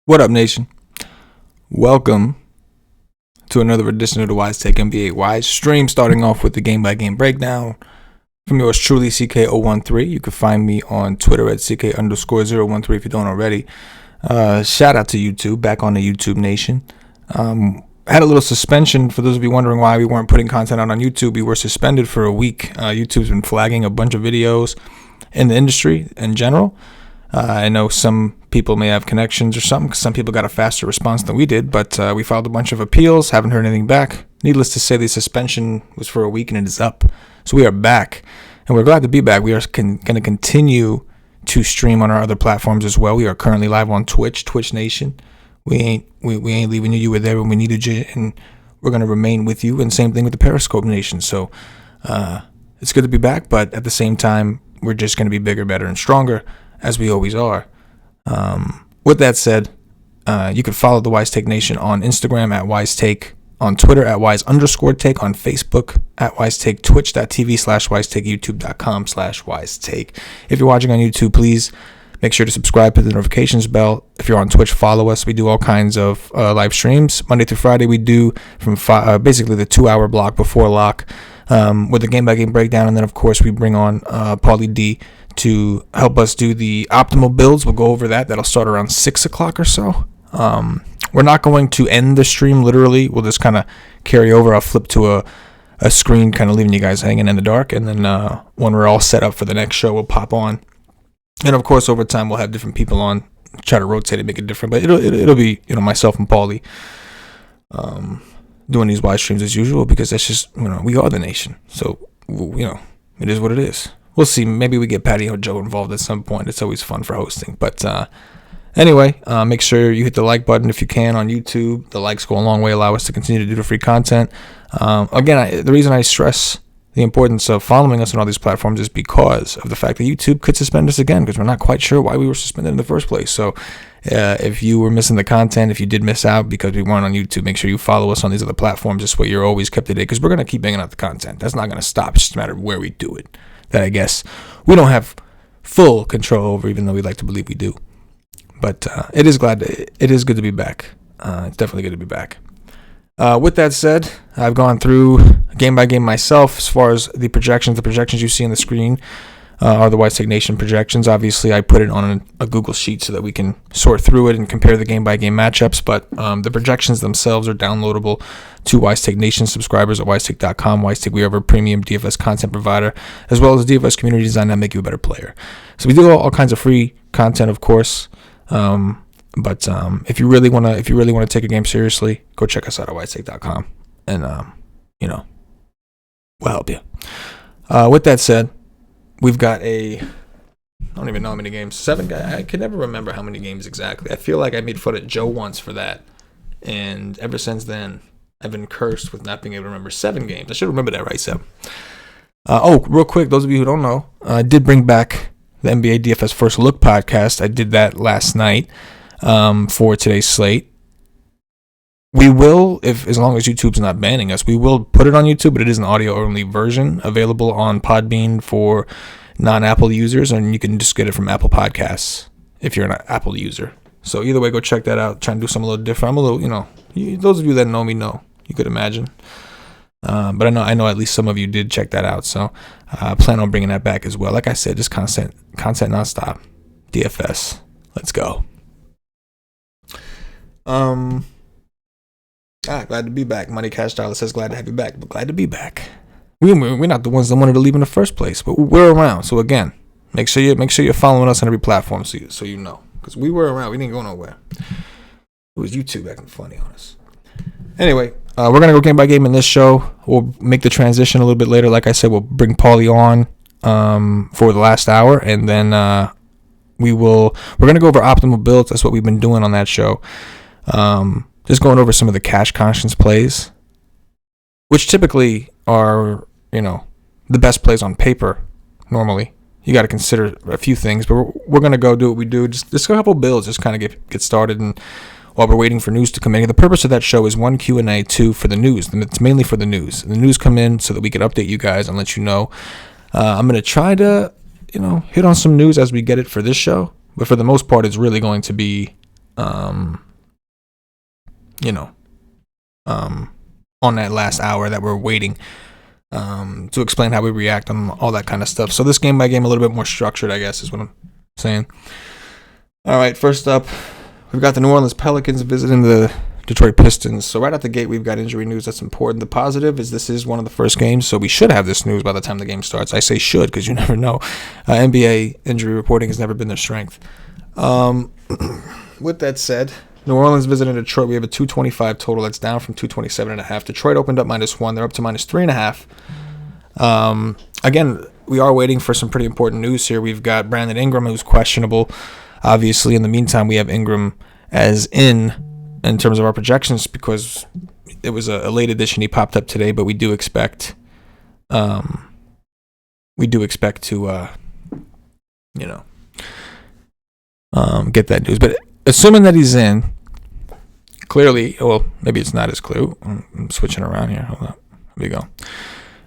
What up, nation? Welcome to another edition of the WiseTake NBA Wise stream, starting off with the game-by-game breakdown from yours truly, CK013. You can find me on Twitter at CK_013 if you don't already. Shout out to YouTube, back on the YouTube Nation. Had a little suspension. For those of you wondering why we weren't putting content out on YouTube, we were suspended for a week. YouTube's been flagging a bunch of videos in the industry in general. I know some people may have connections or something, because some people got a faster response than we did, but we filed a bunch of appeals, haven't heard anything back. Needless to say, the suspension was for a week and it is up. So we are back, and we're glad to be back. We are going to continue to stream on our other platforms as well. We are currently live on Twitch Nation. We ain't leaving you. You were there when we needed you, and we're going to remain with you. And same thing with the Periscope Nation. So it's good to be back, but at the same time, we're just going to be bigger, better, and stronger, as we always are. With that said, you can follow the WiseTake Nation on Instagram at WiseTake, on Twitter at Wise_Take, on Facebook at WiseTake, Twitch.tv/WiseTake, YouTube.com/WiseTake. If you're watching on YouTube, please make sure to subscribe to the notifications bell. If you're on Twitch, follow us. We do all kinds of live streams. Monday through Friday, we do from basically the 2-hour block before lock with a game-by-game breakdown. And then, of course, we bring on Paulie D to help us do the optimal builds. We'll go over that. That'll start around 6 o'clock or so. We're not going to end the stream literally. We'll just kind of carry over. I'll flip to a screen, kind of leaving you guys hanging in the dark. And then when we're all set up for the next show, we'll pop on. And of course, over time, we'll have different people on, try to rotate it, make it different. But it'll be, myself and Paulie doing these wide streams as usual, because that's just, we are the nation. So, it is what it is. We'll see. Maybe we get Patty or Joe involved at some point. It's always fun for hosting. But anyway, make sure you hit the like button if you can on YouTube. The likes go a long way, allow us to continue to do the free content. Again, the reason I stress the importance of following us on all these platforms is because of the fact that YouTube could suspend us again, because we're not quite sure why we were suspended in the first place. So if you were missing the content, if you did miss out because we weren't on YouTube, make sure you follow us on these other platforms. This way you're always kept to date, because we're going to keep banging out the content. That's not going to stop. It's just a matter of where we do it, that I guess we don't have full control over, even though we like to believe we do. But it is good to be back. It's definitely good to be back. With that said, I've gone through game by game myself as far as the projections. The projections you see on the screen are the WiseTake Nation projections. Obviously, I put it on a Google Sheet so that we can sort through it and compare the game by game matchups. But the projections themselves are downloadable to WiseTake Nation subscribers at WiseTake.com. WiseTake, we are a premium DFS content provider, as well as DFS community design that make you a better player. So we do all kinds of free content, of course. But if you really want to take a game seriously, go check us out at WiseTake.com, and we'll help you. With that said, we've got I don't even know how many games. 7 guys. I can never remember how many games exactly. I feel like I made fun of Joe once for that, and ever since then, I've been cursed with not being able to remember 7 games. I should remember that, right, 7. Real quick, those of you who don't know, I did bring back the NBA DFS First Look podcast. I did that last night for today's slate. We will, as long as YouTube's not banning us, we will put it on YouTube, but it is an audio-only version available on Podbean for non-Apple users, and you can just get it from Apple Podcasts if you're an Apple user. So either way, go check that out. Try and do something a little different. I'm a little, those of you that know me know. You could imagine. But I know at least some of you did check that out. So I plan on bringing that back as well. Like I said, just content nonstop. DFS. Let's go. Glad to be back. Money Cash Dollar says glad to have you back, but glad to be back. We're not the ones that wanted to leave in the first place, but we're around. So again, make sure you're following us on every platform so you know, because we were around. We didn't go nowhere. It was YouTube acting funny on us. Anyway, we're gonna go game by game in this show. We'll make the transition a little bit later. Like I said, we'll bring Paulie on for the last hour, and then we're gonna go over optimal builds. That's what we've been doing on that show. Just going over some of the cash conscience plays, which typically are, the best plays on paper. Normally, you got to consider a few things, but we're going to go do what we do. Just a couple builds, just kind of get started, and while we're waiting for news to come in. The purpose of that show is 1, Q&A, 2 for the news. And it's mainly for the news. The news come in so that we can update you guys and let you know. I'm going to try to, hit on some news as we get it for this show. But for the most part, it's really going to be, on that last hour that we're waiting to explain how we react on all that kind of stuff. So this game by game, a little bit more structured, I guess, is what I'm saying. All right, first up, we've got the New Orleans Pelicans visiting the Detroit Pistons. So right out the gate, we've got injury news that's important. The positive is this is one of the first games, so we should have this news by the time the game starts. I say should because you never know. NBA injury reporting has never been their strength. With that said, New Orleans visiting Detroit. We have a 225 total. That's down from 227.5. Detroit opened up -1. They're up to -3.5. Again, we are waiting for some pretty important news here. We've got Brandon Ingram, who's questionable. Obviously, in the meantime, we have Ingram as in terms of our projections because it was a late edition. He popped up today, but we do expect to get that news. But assuming that he's in, clearly, well, maybe it's not as clear. I'm switching around here. Hold on. Here we go.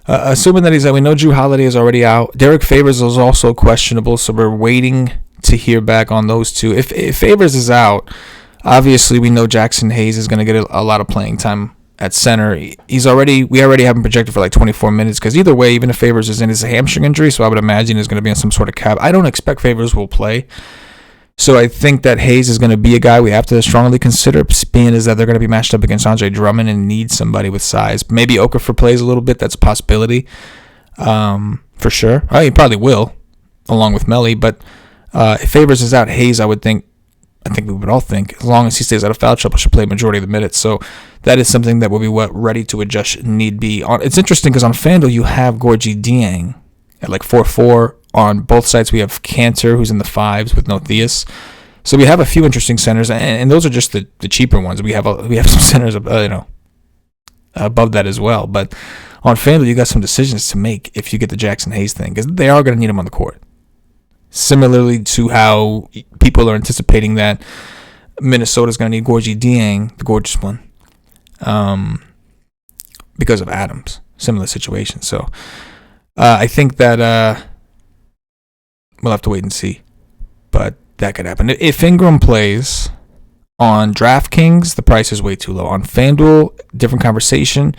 Assuming that he's in, we know Drew Holiday is already out. Derek Favors is also questionable, so we're waiting to hear back on those two. If Favors is out, obviously we know Jackson Hayes is going to get a lot of playing time at center. We already have him projected for like 24 minutes because either way, even if Favors is in, it's a hamstring injury, so I would imagine he's going to be on some sort of cap. I don't expect Favors will play. So I think that Hayes is going to be a guy we have to strongly consider, being is that they're going to be matched up against Andre Drummond and need somebody with size. Maybe Okafor plays a little bit. That's a possibility for sure. He probably will, along with Melly. But if Favors is out, Hayes, I think we would all think, as long as he stays out of foul trouble, should play majority of the minutes. So that is something that we'll be ready to adjust need be. It's interesting because on FanDuel you have Gorgie Dieng at like 4-4. On both sides, we have Cantor, who's in the 5s with no Theus. So we have a few interesting centers, and those are just the cheaper ones. We have some centers, above that as well. But on FanDuel, you got some decisions to make if you get the Jackson Hayes thing, because they are going to need him on the court. Similarly to how people are anticipating that Minnesota's going to need Gorgie Dieng, the gorgeous one, because of Adams. Similar situation. So I think that we'll have to wait and see, but that could happen. If Ingram plays on DraftKings, the price is way too low. On FanDuel, different conversation.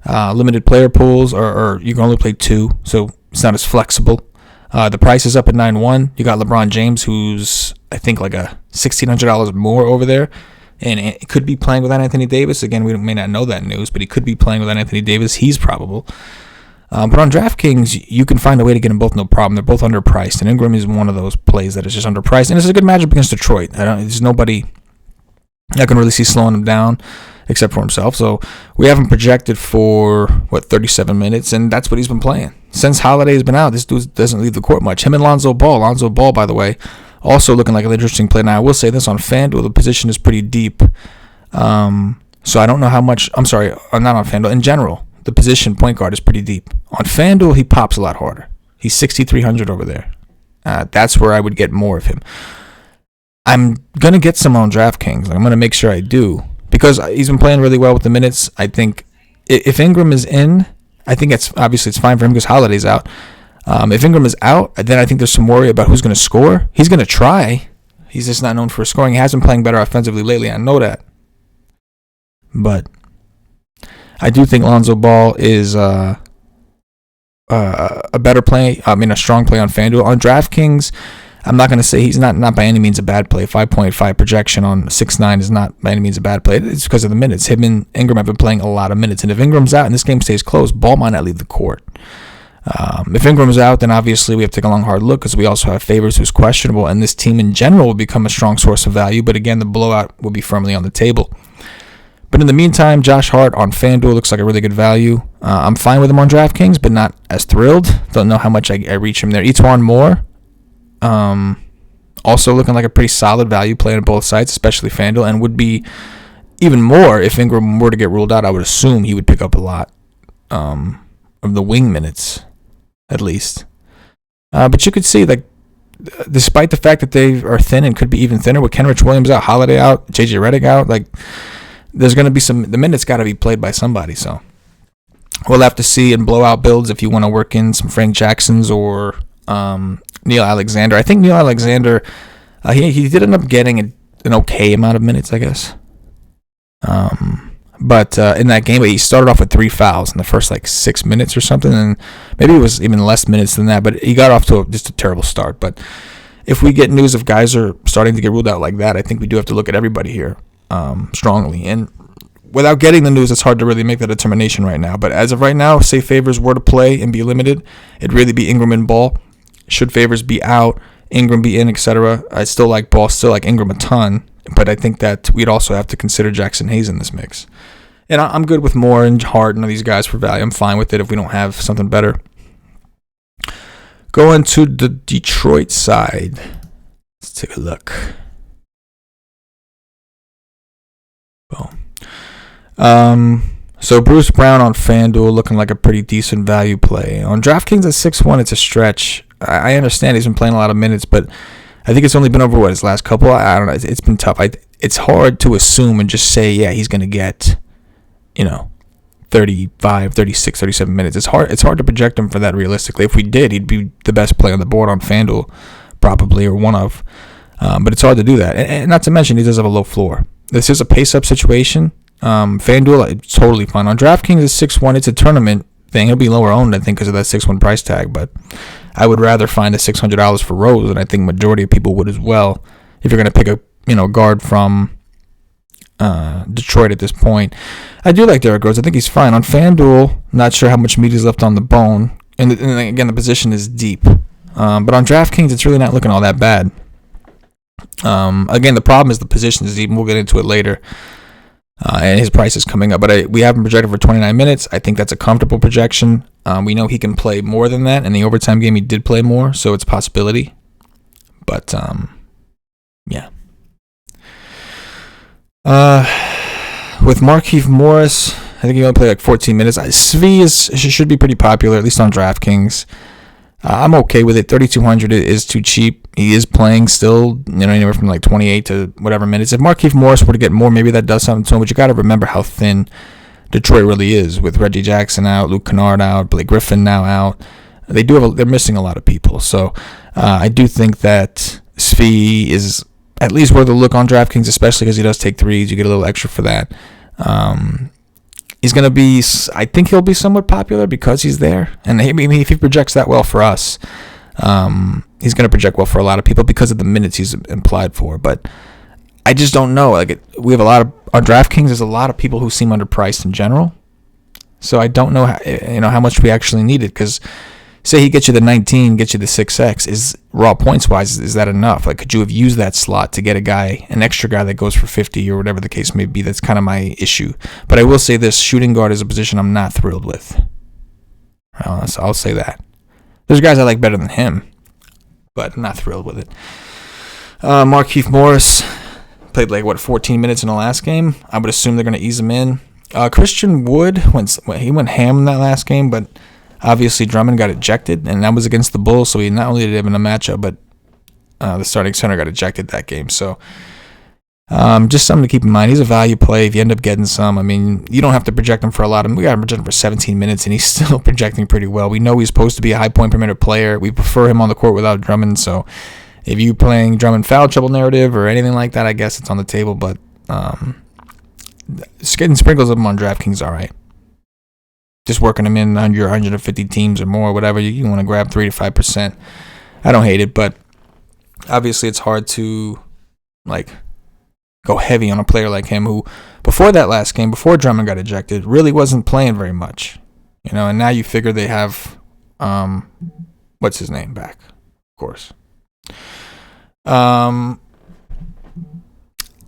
Limited player pools, or you can only play 2, so it's not as flexible. The price is up at 9-1. You got LeBron James, who's I think like a $1,600 more over there, and it could be playing without Anthony Davis. Again, we may not know that news, but he could be playing without Anthony Davis. He's probable. But on DraftKings, you can find a way to get them both, no problem. They're both underpriced, and Ingram is one of those plays that is just underpriced. And it's a good matchup against Detroit. There's nobody I can really see slowing him down except for himself. So we have him projected for, 37 minutes, and that's what he's been playing. Since Holiday has been out, this dude doesn't leave the court much. Him and Lonzo Ball. Lonzo Ball, by the way, also looking like an interesting play. Now, I will say this, on FanDuel, the position is pretty deep. So I don't know how much, I'm sorry, not on FanDuel, in general. The position point guard is pretty deep. On FanDuel, he pops a lot harder. He's 6,300 over there. That's where I would get more of him. I'm going to get some on DraftKings. I'm going to make sure I do because he's been playing really well with the minutes. I think if Ingram is in, I think it's fine for him because Holiday's out. If Ingram is out, then I think there's some worry about who's going to score. He's going to try. He's just not known for scoring. He has been playing better offensively lately. I know that. But I do think Lonzo Ball is a better play. A strong play on FanDuel. On DraftKings, I'm not going to say he's not by any means a bad play. 5.5 projection on 6.9 is not by any means a bad play. It's because of the minutes. Him and Ingram have been playing a lot of minutes. And if Ingram's out and this game stays close, Ball might not leave the court. If Ingram's out, then obviously we have to take a long, hard look because we also have Favors who's questionable. And this team in general will become a strong source of value. But again, the blowout will be firmly on the table. But in the meantime, Josh Hart on FanDuel looks like a really good value. I'm fine with him on DraftKings, but not as thrilled. Don't know how much I reach him there. Etuan Moore, also looking like a pretty solid value play on both sides, especially FanDuel, and would be even more if Ingram were to get ruled out. I would assume he would pick up a lot of the wing minutes, at least. But you could see like despite the fact that they are thin and could be even thinner with Kenrich Williams out, Holiday out, JJ Redick out, like there's going to be the minutes got to be played by somebody. So we'll have to see in blowout builds if you want to work in some Frank Jacksons or Neil Alexander. I think Neil Alexander, he did end up getting an okay amount of minutes, I guess. But in that game, he started off with 3 fouls in the first 6 minutes or something, and maybe it was even less minutes than that. But he got off to just a terrible start. But if we get news of guys are starting to get ruled out like that, I think we do have to look at everybody here strongly. And without getting the news, it's hard to really make that determination right now. But as of right now, say Favors were to play and be limited, it'd really be Ingram and Ball. Should Favors be out, Ingram be in, etc. I still like Ball, still like Ingram a ton. But I think that we'd also have to consider Jackson Hayes in this mix. And I'm good with Moore and Hart and these guys for value. I'm fine with it if we don't have something better. Going to the Detroit side. Let's take a look. Boom. So Bruce Brown on FanDuel looking like a pretty decent value play. On DraftKings at 6-1, it's a stretch. I understand he's been playing a lot of minutes, but I think it's only been over, his last couple? I don't know. It's been tough. It's hard to assume and just say, yeah, he's going to get, 35, 36, 37 minutes. It's hard to project him for that realistically. If we did, he'd be the best play on the board on FanDuel, probably, or one of. But it's hard to do that. And not to mention, he does have a low floor. This is a pace-up situation. FanDuel, it's totally fine. On DraftKings, it's 6-1. It's a tournament thing. He'll be lower owned, I think, because of that 6-1 price tag. But I would rather find the $600 for Rose, and I think majority of people would as well. If you're going to pick a guard from Detroit at this point, I do like Derrick Rose. I think he's fine. On FanDuel, not sure how much meat is left on the bone, and again, the position is deep. But on DraftKings, it's really not looking all that bad. Again, the problem is the position is deep, and we'll get into it later. And his price is coming up. But we have him projected for 29 minutes. I think that's a comfortable projection. We know he can play more than that. In the overtime game, he did play more, so it's a possibility. But, yeah. With Markieff Morris, I think he only played 14 minutes. Svi should be pretty popular, at least on DraftKings. I'm okay with it. 3,200 is too cheap. He is playing still, anywhere from 28 to whatever minutes. If Markieff Morris were to get more, maybe that does something to him. But you got to remember how thin Detroit really is, with Reggie Jackson out, Luke Kennard out, Blake Griffin now out. They're missing a lot of people. So I do think that Svi is at least worth a look on DraftKings, especially because he does take threes. You get a little extra for that. He's going to be, I think he'll be somewhat popular because he's there. And if he projects that well for us, he's going to project well for a lot of people because of the minutes he's implied for. But I just don't know. We have on DraftKings, there's a lot of people who seem underpriced in general. So I don't know how much we actually need it, because say he gets you the 19, gets you the 6X, is raw points wise, is that enough? Could you have used that slot to get an extra guy that goes for 50 or whatever the case may be? That's kind of my issue. But I will say this, shooting guard is a position I'm not thrilled with. I'll say that. There's guys I like better than him, but I'm not thrilled with it. Markieff Morris played 14 minutes in the last game. I would assume they're going to ease him in. Christian Wood, he went ham in that last game, but obviously Drummond got ejected, and that was against the Bulls, so he not only did have in a matchup, but the starting center got ejected that game. So just something to keep in mind. He's a value play if you end up getting some. I mean, you don't have to project him for a lot. We got him projected for 17 minutes, and he's still projecting pretty well. We know he's supposed to be a high point per minute player. We prefer him on the court without Drummond, so if you're playing Drummond foul trouble narrative or anything like that, I guess it's on the table, but just getting sprinkles of him on DraftKings, all right. Just working them in on your 150 teams or more, whatever. You want to grab 3 to 5%. I don't hate it, but obviously it's hard to go heavy on a player like him who, before that last game, before Drummond got ejected, really wasn't playing very much. And now you figure they have what's his name back, of course.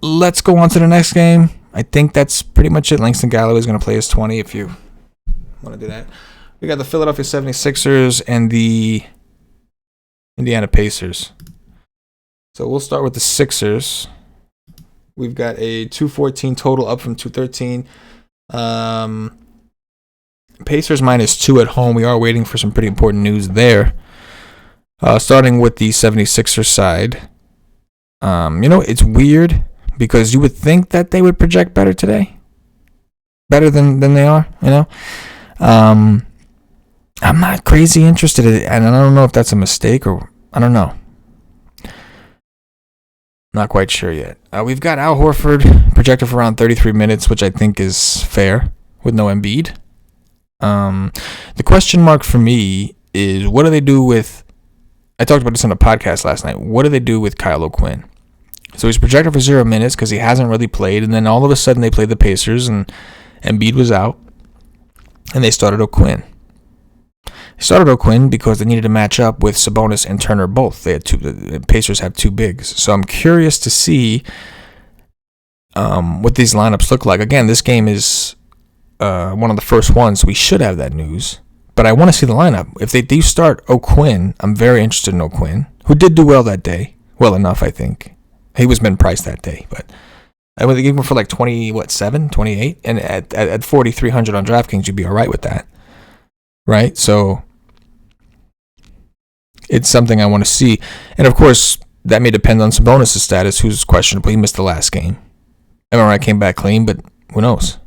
Let's go on to the next game. I think that's pretty much it. Langston Galloway is going to play his 20 if you want to do that. We got the Philadelphia 76ers and the Indiana Pacers. So we'll start with the Sixers. We've got a 214 total, up from 213. Pacers -2 at home. We are waiting for some pretty important news there. Starting with the 76ers side. It's weird because you would think that they would project better today. Better than they are, I'm not crazy interested in it, and I don't know if that's a mistake or I don't know. Not quite sure yet. We've got Al Horford projected for around 33 minutes, which I think is fair with no Embiid. The question mark for me is what do they do with, I talked about this on the podcast last night, what do they do with Kyle O'Quinn? So he's projected for 0 minutes because he hasn't really played, and then all of a sudden they played the Pacers and Embiid was out, and they started O'Quinn. They started O'Quinn because they needed to match up with Sabonis and Turner both. The Pacers have two bigs. So I'm curious to see what these lineups look like. Again, this game is one of the first ones, so we should have that news. But I want to see the lineup. If they do start O'Quinn, I'm very interested in O'Quinn, who did do well that day. Well enough, I think. He was min-priced that day, but I would give him for like 28? And at 4,300 on DraftKings, you'd be all right with that. Right? So it's something I want to see. And of course, that may depend on Sabonis' status, who's questionable. He missed the last game. MRI came back clean, but who knows?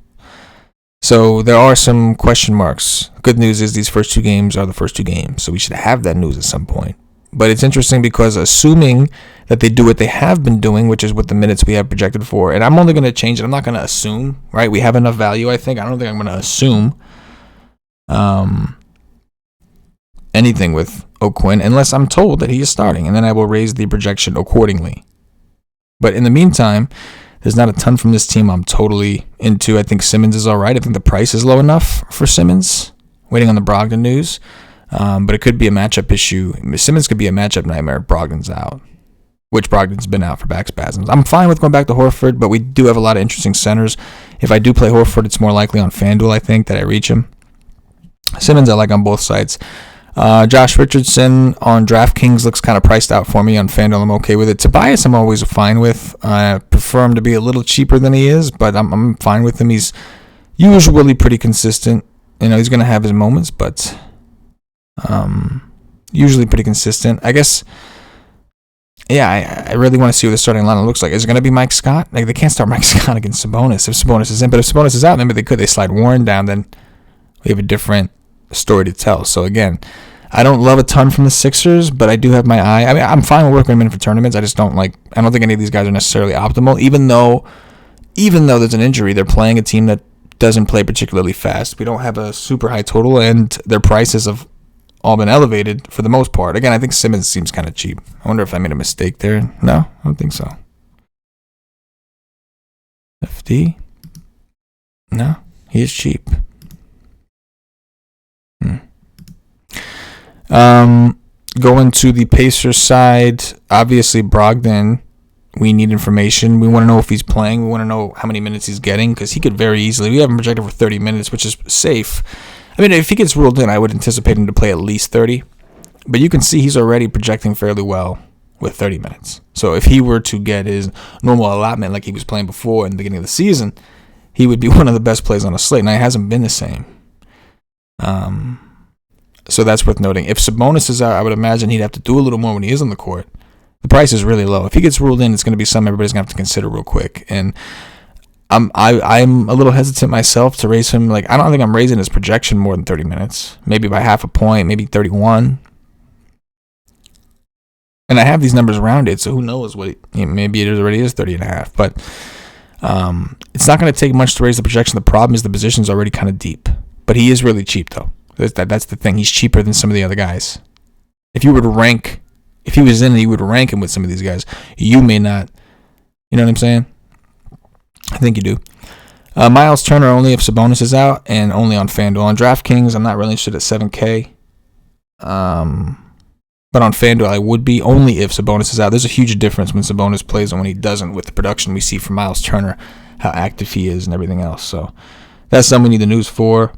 So there are some question marks. Good news is these first two games are the first two games, so we should have that news at some point. But it's interesting because assuming that they do what they have been doing, which is what the minutes we have projected for, and I'm only going to change it. I'm not going to assume, right? We have enough value, I think. I don't think I'm going to assume anything with O'Quinn unless I'm told that he is starting, and then I will raise the projection accordingly. But in the meantime, there's not a ton from this team I'm totally into. I think Simmons is all right. I think the price is low enough for Simmons. Waiting on the Brogdon news. But it could be a matchup issue. Simmons could be a matchup nightmare if Brogdon's out, which Brogdon's been out for back spasms. I'm fine with going back to Horford, but we do have a lot of interesting centers. If I do play Horford, it's more likely on FanDuel, I think, that I reach him. Simmons I like on both sides. Josh Richardson on DraftKings looks kind of priced out for me. On FanDuel, I'm okay with it. Tobias, I'm always fine with. I prefer him to be a little cheaper than he is, but I'm fine with him. He's usually pretty consistent. He's going to have his moments, but usually pretty consistent. I guess, I really want to see what the starting lineup looks like. Is it going to be Mike Scott? Like, they can't start Mike Scott against Sabonis if Sabonis is in, but if Sabonis is out, maybe they could. They slide Warren down, then we have a different story to tell. So again, I don't love a ton from the Sixers, but I do have my eye. I mean, I'm fine with working them in for tournaments. I don't think any of these guys are necessarily optimal, even though there's an injury. They're playing a team that doesn't play particularly fast. We don't have a super high total, and their prices have all been elevated for the most part. Again, I think Simmons seems kind of cheap. I wonder if I made a mistake there. No, I don't think so. FD? No, he is cheap. Going to the Pacers side, obviously Brogdon, we need information. We want to know if he's playing. We want to know how many minutes he's getting because he could very easily. We have him projected for 30 minutes, which is safe. I mean, if he gets ruled in, I would anticipate him to play at least 30. But you can see he's already projecting fairly well with 30 minutes. So if he were to get his normal allotment like he was playing before in the beginning of the season, he would be one of the best players on the slate. Now, he hasn't been the same. So that's worth noting. If Sabonis is out, I would imagine he'd have to do a little more when he is on the court. The price is really low. If he gets ruled in, it's going to be something everybody's going to have to consider real quick. And I'm a little hesitant myself to raise him. Like, I don't think I'm raising his projection more than 30 minutes. Maybe by half a point, maybe 31. And I have these numbers rounded, so who knows what maybe it already is 30 and a half. But it's not going to take much to raise the projection. The problem is the position's already kind of deep. But he is really cheap, though. That's the thing. He's cheaper than some of the other guys. If he was in and you would rank him with some of these guys, you may not. You know what I'm saying? I think you do. Miles Turner only if Sabonis is out and only on FanDuel. On DraftKings, I'm not really interested at 7K. But on FanDuel, I would be only if Sabonis is out. There's a huge difference when Sabonis plays and when he doesn't with the production we see from Miles Turner, how active he is and everything else. So that's something we need the news for.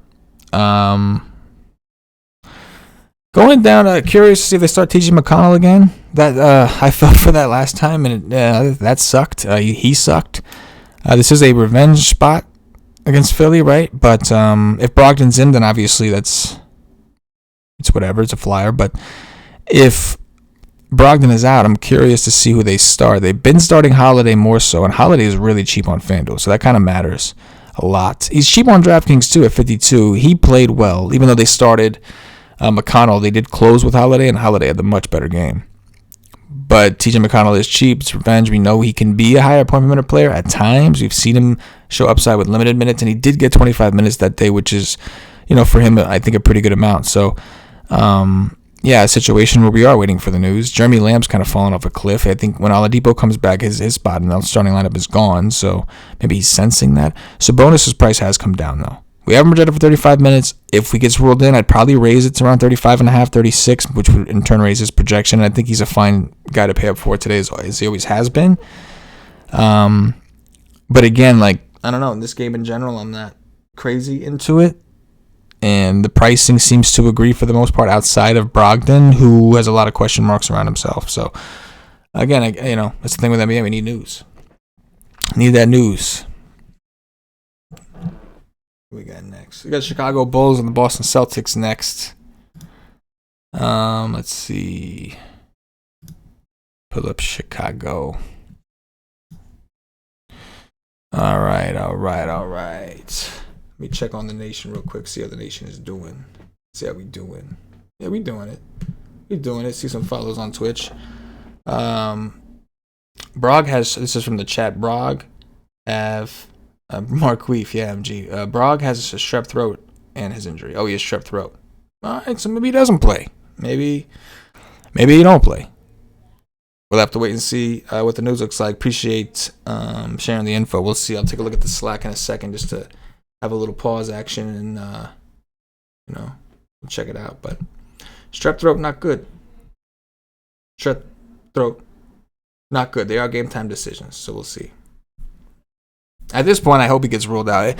Going down, curious to see if they start TJ McConnell again. That I felt for that last time, and that sucked. He sucked. This is a revenge spot against Philly, right? But if Brogdon's in, then obviously it's whatever. It's a flyer. But if Brogdon is out, I'm curious to see who they start. They've been starting Holiday more so, and Holiday is really cheap on FanDuel, so that kind of matters a lot. He's cheap on DraftKings too at 52. He played well, even though they started McConnell. They did close with Holiday, and Holiday had the much better game. But TJ McConnell is cheap. It's revenge. We know he can be a higher point per minute player at times. We've seen him show upside with limited minutes, and he did get 25 minutes that day, which is, for him, I think a pretty good amount. So, a situation where we are waiting for the news. Jeremy Lamb's kind of fallen off a cliff. I think when Oladipo comes back, his spot in the starting lineup is gone, so maybe he's sensing that. Sabonis' price has come down, though. We have him projected for 35 minutes. If he gets ruled in, I'd probably raise it to around 35.5, 36, which would in turn raise his projection. And I think he's a fine guy to pay up for today, as he always has been. But again, I don't know. In this game in general, I'm not crazy into it. And the pricing seems to agree for the most part outside of Brogdon, who has a lot of question marks around himself. So, again, that's the thing with NBA. We need news. Need that news. We got next. We got Chicago Bulls and the Boston Celtics next. Let's see. Pull up Chicago. All right. Let me check on the nation real quick. See how the nation is doing. See how we doing. Yeah, we doing it. See some follows on Twitch. Brog has. This is from the chat. Brog have. Marqueef, yeah, MG. Brog has a strep throat and his injury. Oh, he has strep throat. All right, so maybe he doesn't play. Maybe he don't play. We'll have to wait and see what the news looks like. Appreciate sharing the info. We'll see. I'll take a look at the Slack in a second just to have a little pause action and, we'll check it out. But strep throat, not good. Strep throat, not good. They are game time decisions, so we'll see. At this point, I hope he gets ruled out.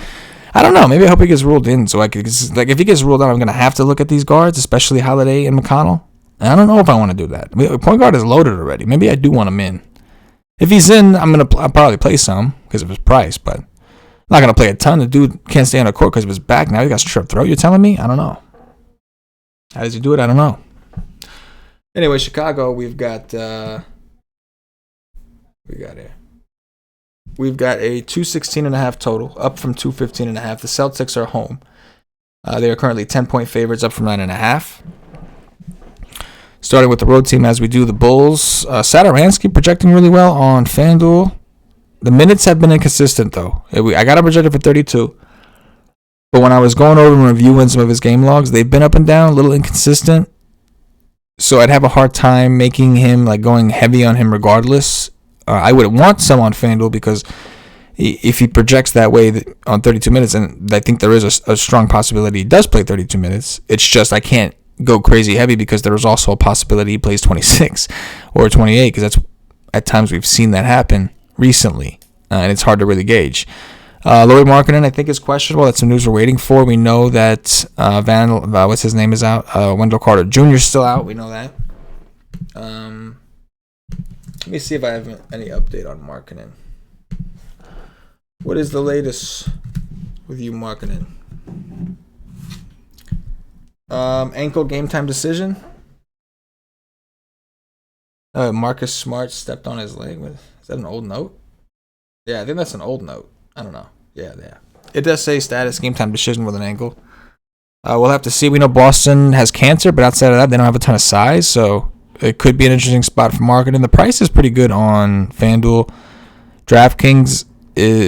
I don't know. Maybe I hope he gets ruled in. So if he gets ruled out, I'm going to have to look at these guards, especially Holiday and McConnell. And I don't know if I want to do that. Point guard is loaded already. Maybe I do want him in. If he's in, I'll probably play some because of his price, but I'm not going to play a ton. The dude can't stay on the court because of his back. Now he got strep throat. You're telling me? I don't know. How does he do it? I don't know. Anyway, Chicago, we've got here. We've got a 216.5 total, up from 215.5. The Celtics are home. They are currently 10-point favorites, up from 9.5. Starting with the road team as we do the Bulls. Satoransky projecting really well on FanDuel. The minutes have been inconsistent, though. I got him projected for 32. But when I was going over and reviewing some of his game logs, they've been up and down, a little inconsistent. So I'd have a hard time making him, going heavy on him regardless. I would want some on FanDuel because if he projects that way on 32 minutes, and I think there is a strong possibility he does play 32 minutes, it's just I can't go crazy heavy because there is also a possibility he plays 26 or 28 because that's at times we've seen that happen recently, and it's hard to really gauge. Lauri Markkanen, I think, is questionable. That's some news we're waiting for. We know that what's his name is out. Wendell Carter Jr. is still out. We know that. Let me see if I have any update on Markkanen. What is the latest with you, Markkanen? Ankle game time decision. Marcus Smart stepped on his leg. Is that an old note? Yeah, I think that's an old note. I don't know. Yeah. It does say status game time decision with an ankle. We'll have to see. We know Boston has cancer, but outside of that, they don't have a ton of size, so it could be an interesting spot for Markkanen. The price is pretty good on FanDuel. DraftKings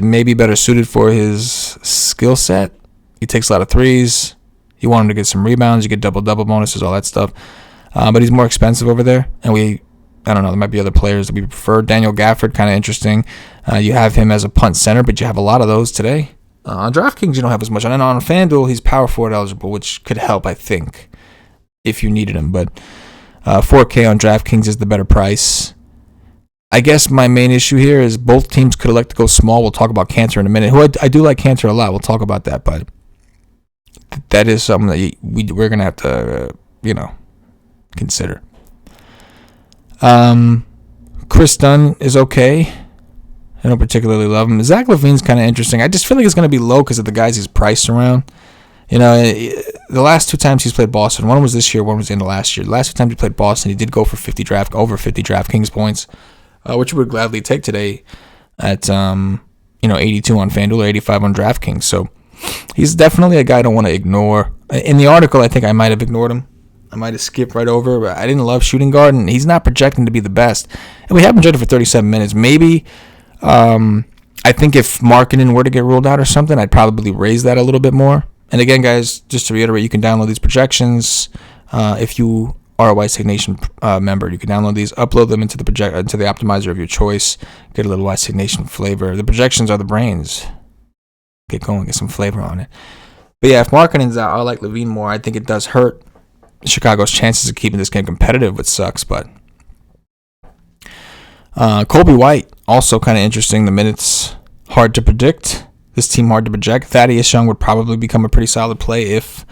may be better suited for his skill set. He takes a lot of threes. You want him to get some rebounds. You get double-double bonuses, all that stuff. But he's more expensive over there. And I don't know, there might be other players that we prefer. Daniel Gafford, kind of interesting. You have him as a punt center, but you have a lot of those today. On DraftKings, you don't have as much. And on FanDuel, he's power forward eligible, which could help, I think, if you needed him. But 4K on DraftKings is the better price. I guess my main issue here is both teams could elect to go small. We'll talk about Cantor in a minute. Who I do like Cantor a lot. We'll talk about that, but that is something that we're going to have to, consider. Chris Dunn is okay. I don't particularly love him. Zach LaVine's kind of interesting. I just feel like it's going to be low because of the guys he's priced around. The last 2 times he's played Boston, one was this year, one was the end of last year. The last 2 times he played Boston, he did go for over 50 DraftKings points, which we would gladly take today at 82 on FanDuel or 85 on DraftKings. So he's definitely a guy I don't want to ignore. In the article, I think I might have ignored him. I might have skipped right over, but I didn't love shooting guard, and he's not projecting to be the best. And we have projected for 37 minutes. Maybe, I think if Markkanen were to get ruled out or something, I'd probably raise that a little bit more. And again, guys, just to reiterate, you can download these projections. If you are a WiseTake Nation member, you can download these, upload them into the optimizer of your choice, get a little WiseTake Nation flavor. The projections are the brains. Get going, get some flavor on it. But yeah, if Markkanen's out, I like Levine more. I think it does hurt Chicago's chances of keeping this game competitive, which sucks. But Colby White, also kind of interesting. The minutes, hard to predict. This team hard to project. Thaddeus Young would probably become a pretty solid play if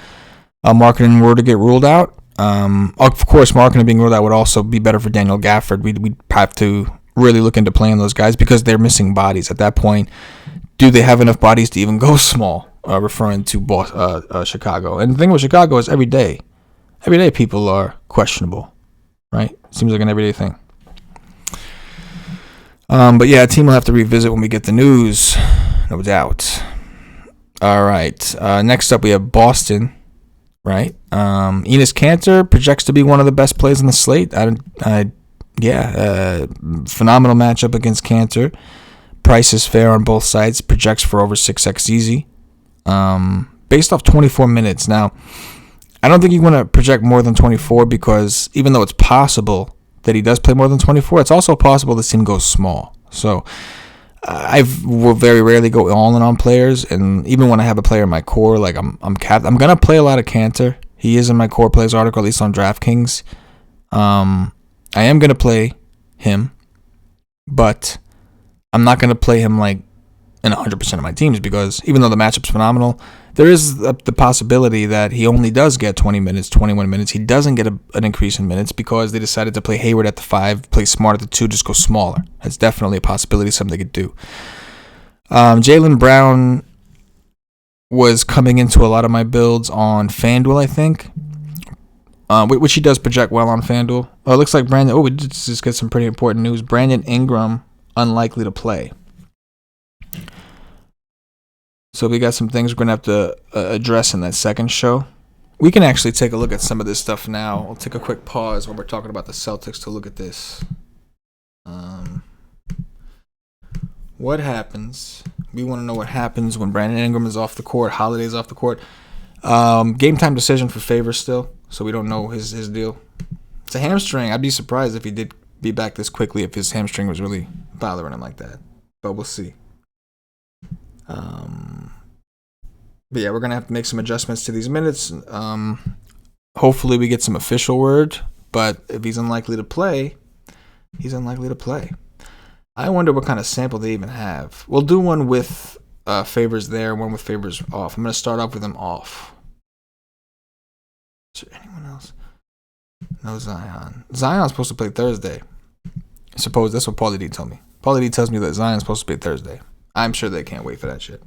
Markkanen were to get ruled out. Of course, Markkanen being ruled out would also be better for Daniel Gafford. We'd have to really look into playing those guys because they're missing bodies. At that point, do they have enough bodies to even go small? Referring to Chicago. And the thing with Chicago is every day people are questionable, right? Seems like an everyday thing. But yeah, a team will have to revisit when we get the news, no doubt. All right. Next up, we have Boston, right? Enes Kanter projects to be one of the best plays on the slate. Phenomenal matchup against Kanter. Price is fair on both sides. Projects for over 6x easy. Based off 24 minutes. Now, I don't think you want to project more than 24 because even though it's possible that he does play more than 24, it's also possible this team goes small. So I will very rarely go all in on players, and even when I have a player in my core, like I'm gonna play a lot of Kanter. He is in my core plays article, at least on DraftKings. I am gonna play him, but I'm not gonna play him like in 100% of my teams because even though the matchup's phenomenal, there is the possibility that he only does get 20 minutes, 21 minutes. He doesn't get an increase in minutes because they decided to play Hayward at the 5, play Smart at the 2, just go smaller. That's definitely a possibility, something they could do. Jaylen Brown was coming into a lot of my builds on FanDuel, I think, which he does project well on FanDuel. It looks like we just get some pretty important news. Brandon Ingram, unlikely to play. So we got some things we're going to have to address in that second show. We can actually take a look at some of this stuff now. I'll take a quick pause while we're talking about the Celtics to look at this. What happens? We want to know what happens when Brandon Ingram is off the court, Holiday's off the court. Game time decision for Favors still, so we don't know his deal. It's a hamstring. I'd be surprised if he did be back this quickly if his hamstring was really bothering him like that. But we'll see. But yeah, we're going to have to make some adjustments to these minutes. Hopefully we get some official word, but if he's unlikely to play, he's unlikely to play. I wonder what kind of sample they even have. We'll do one with Favors there, one with Favors off. I'm going to start off with him off. Is there anyone else? No Zion. Zion's supposed to play Thursday. I suppose that's what Paulie D told me. Paulie D tells me that Zion's supposed to play Thursday. I'm sure they can't wait for that shit.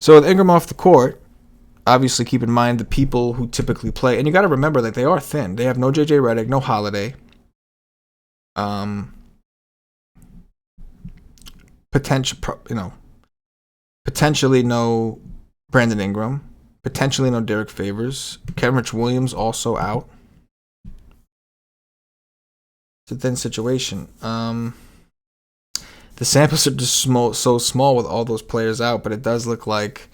So with Ingram off the court, obviously keep in mind the people who typically play. And you got to remember that they are thin. They have no JJ Redick, no Holiday. Potentially no Brandon Ingram. Potentially no Derek Favors. Kenrich Williams also out. It's a thin situation. The samples are just so small with all those players out, but it does look like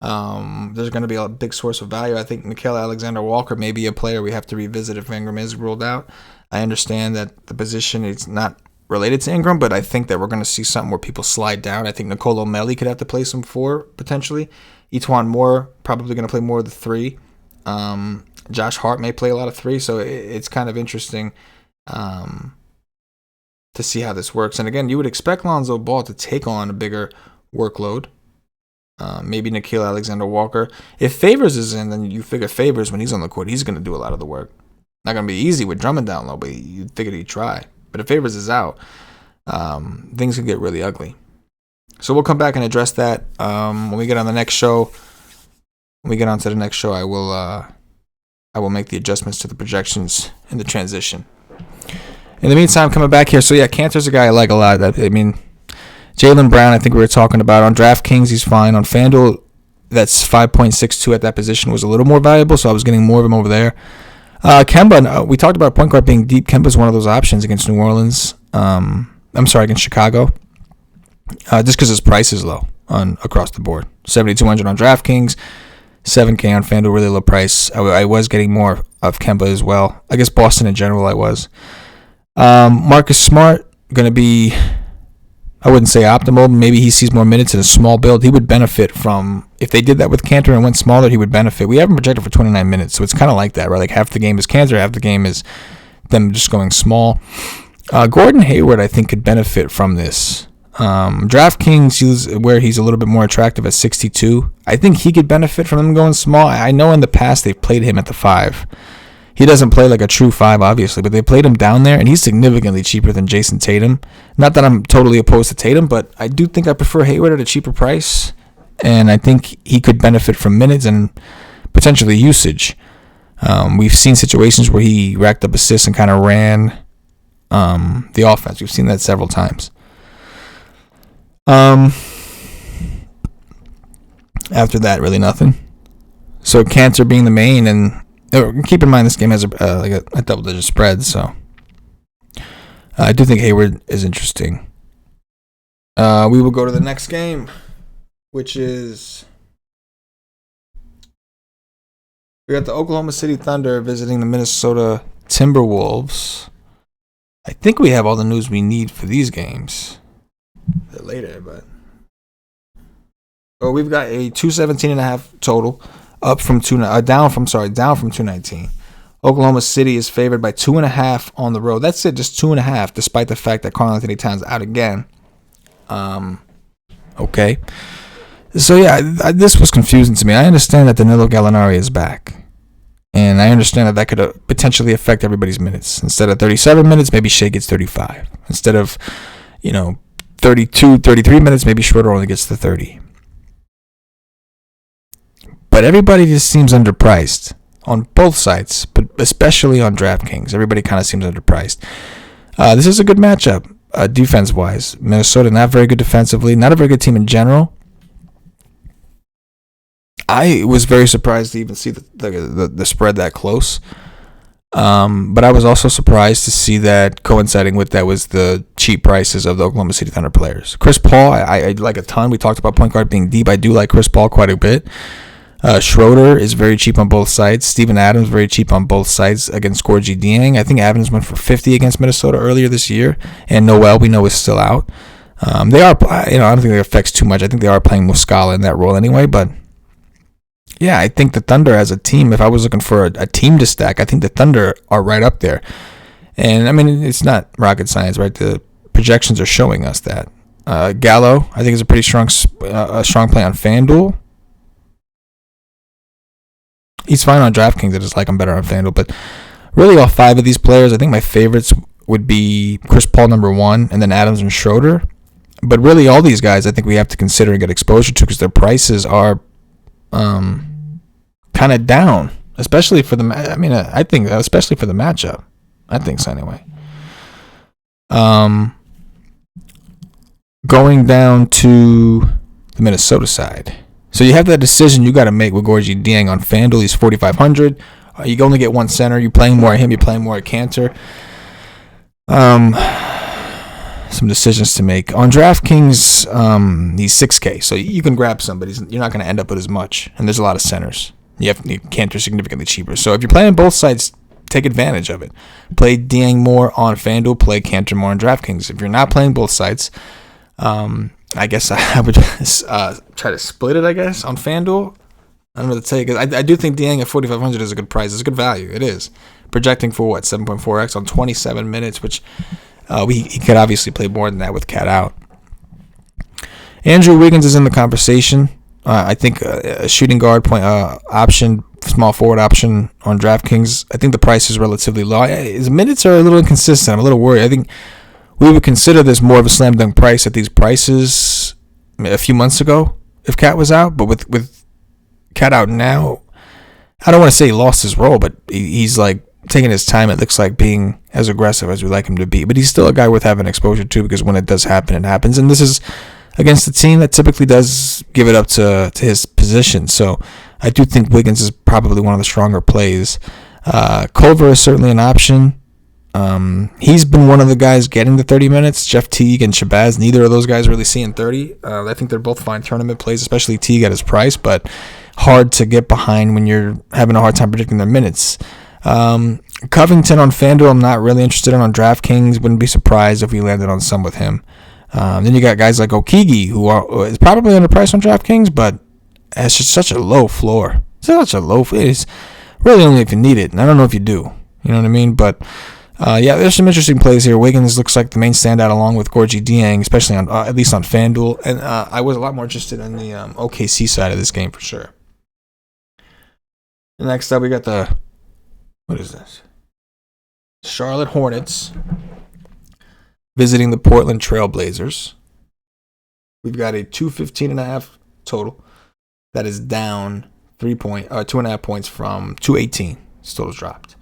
there's going to be a big source of value. I think Nickeil Alexander-Walker may be a player we have to revisit if Ingram is ruled out. I understand that the position is not related to Ingram, but I think that we're going to see something where people slide down. I think Nicolo Melli could have to play some 4, potentially. Etuan Moore probably going to play more of the 3. Josh Hart may play a lot of 3, so it's kind of interesting to see how this works. And again, you would expect Lonzo Ball to take on a bigger workload. Maybe Nickeil Alexander-Walker. If Favors is in, then you figure Favors, when he's on the court, he's going to do a lot of the work. Not going to be easy with Drummond down low, but you'd figure he'd try. But if Favors is out, things could get really ugly. So we'll come back and address that when we get on the next show. when we get on to the next show, I will make the adjustments to the projections in the transition. In the meantime, coming back here, so yeah, Cantor's a guy I like a lot. Jaylen Brown, I think we were talking about. On DraftKings, he's fine. On FanDuel, that's 5.62 at that position was a little more valuable, so I was getting more of him over there. Kemba, we talked about point guard being deep. Kemba's one of those options against New Orleans. Against Chicago. Just because his price is low across the board. $7,200 on DraftKings, $7K on FanDuel, really low price. I was getting more of Kemba as well. I guess Boston in general, I was. Marcus Smart, going to be, I wouldn't say optimal. Maybe he sees more minutes in a small build. He would benefit from, if they did that with Cantor and went smaller, he would benefit. We have him projected for 29 minutes, so it's kind of like that, right? Like half the game is Cantor, half the game is them just going small. Gordon Hayward, I think, could benefit from this. DraftKings, where he's a little bit more attractive at 62. I think he could benefit from them going small. I know in the past they've played him at the 5. He doesn't play like a true 5, obviously, but they played him down there, and he's significantly cheaper than Jason Tatum. Not that I'm totally opposed to Tatum, but I do think I prefer Hayward at a cheaper price, and I think he could benefit from minutes and potentially usage. We've seen situations where he racked up assists and kind of ran the offense. We've seen that several times. After that, really nothing. So Cantor being the main, and keep in mind this game has a double-digit spread, so I do think Hayward is interesting. We will go to the next game, which is we got the Oklahoma City Thunder visiting the Minnesota Timberwolves. I think we have all the news we need for these games. A bit later, but we've got a 217.5 total, down from 219. Oklahoma City is favored by 2.5 on the road. That's it, just 2.5, despite the fact that Karl-Anthony Towns out again. Okay. So yeah, this was confusing to me. I understand that Danilo Gallinari is back, and I understand that could potentially affect everybody's minutes. Instead of 37 minutes, maybe Shea gets 35. Instead of 32, 33 minutes, maybe Schroeder only gets to 30. But everybody just seems underpriced on both sides, but especially on DraftKings. Everybody kind of seems underpriced. This is a good matchup, defense-wise. Minnesota, not very good defensively, not a very good team in general. I was very surprised to even see the spread that close. But I was also surprised to see that coinciding with that was the cheap prices of the Oklahoma City Thunder players. Chris Paul, I like a ton. We talked about point guard being deep. I do like Chris Paul quite a bit. Schroeder is very cheap on both sides. Steven Adams very cheap on both sides against Gorgie Dieng. I think Adams went for 50 against Minnesota earlier this year, and Noel we know is still out. They are, I don't think it affects too much. I think they are playing Muscala in that role anyway, but. Yeah, I think the Thunder as a team, if I was looking for a team to stack, I think the Thunder are right up there. And, I mean, it's not rocket science, right? The projections are showing us that. Gallo, I think, is a pretty strong play on FanDuel. He's fine on DraftKings. I just like him better on FanDuel. But really, all 5 of these players, I think my favorites would be Chris Paul, number 1, and then Adams and Schroeder. But really, all these guys I think we have to consider and get exposure to because their prices are kind of down, especially for I think especially for the matchup. I think so anyway. Going down to the Minnesota side. So you have that decision you got to make with Gorgie Dieng on FanDuel. He's 4,500. You only get one center. You're playing more at him. You're playing more at Cantor. Some decisions to make. On DraftKings, he's 6K, so you can grab somebody. You're not going to end up with as much, and there's a lot of centers. You have Cantor significantly cheaper. So if you're playing both sides, take advantage of it. Play Dieng more on FanDuel, play Cantor more on DraftKings. If you're not playing both sides, I guess I would try to split it, I guess, on FanDuel. I don't know what to tell you, because I do think Dieng at 4,500 is a good price. It's a good value. It is. Projecting for, 7.4x on 27 minutes, which he could obviously play more than that with Cat out. Andrew Wiggins is in the conversation. I think a shooting guard point option, small forward option on DraftKings. I think the price is relatively low. His minutes are a little inconsistent. I'm a little worried. I think we would consider this more of a slam dunk price at these prices a few months ago if Cat was out. But with cat out now. I don't want to say he lost his role, but he's like taking his time. It looks like being as aggressive as we like him to be, but he's still a guy worth having exposure to, because when it does happen, it happens. And this is against a team that typically does give it up to his position. So I do think Wiggins is probably one of the stronger plays. Culver is certainly an option. He's been one of the guys getting the 30 minutes. Jeff Teague and Shabazz, neither of those guys really seeing 30. I think they're both fine tournament plays, especially Teague at his price, but hard to get behind when you're having a hard time predicting their minutes. Covington on FanDuel, I'm not really interested in on DraftKings. Wouldn't be surprised if we landed on some with him. Then you got guys like Okigi, who is probably underpriced on DraftKings, but it's just such a low floor. It's really only if you need it, and I don't know if you do. You know what I mean? But yeah, there's some interesting plays here. Wiggins looks like the main standout along with Gorgie Dieng, especially on at least on FanDuel. And I was a lot more interested in the OKC side of this game for sure. Next up, we got what is this? Charlotte Hornets visiting the Portland Trailblazers. We've got a 215.5 total. That is down 2.5 points from 218. This total's dropped.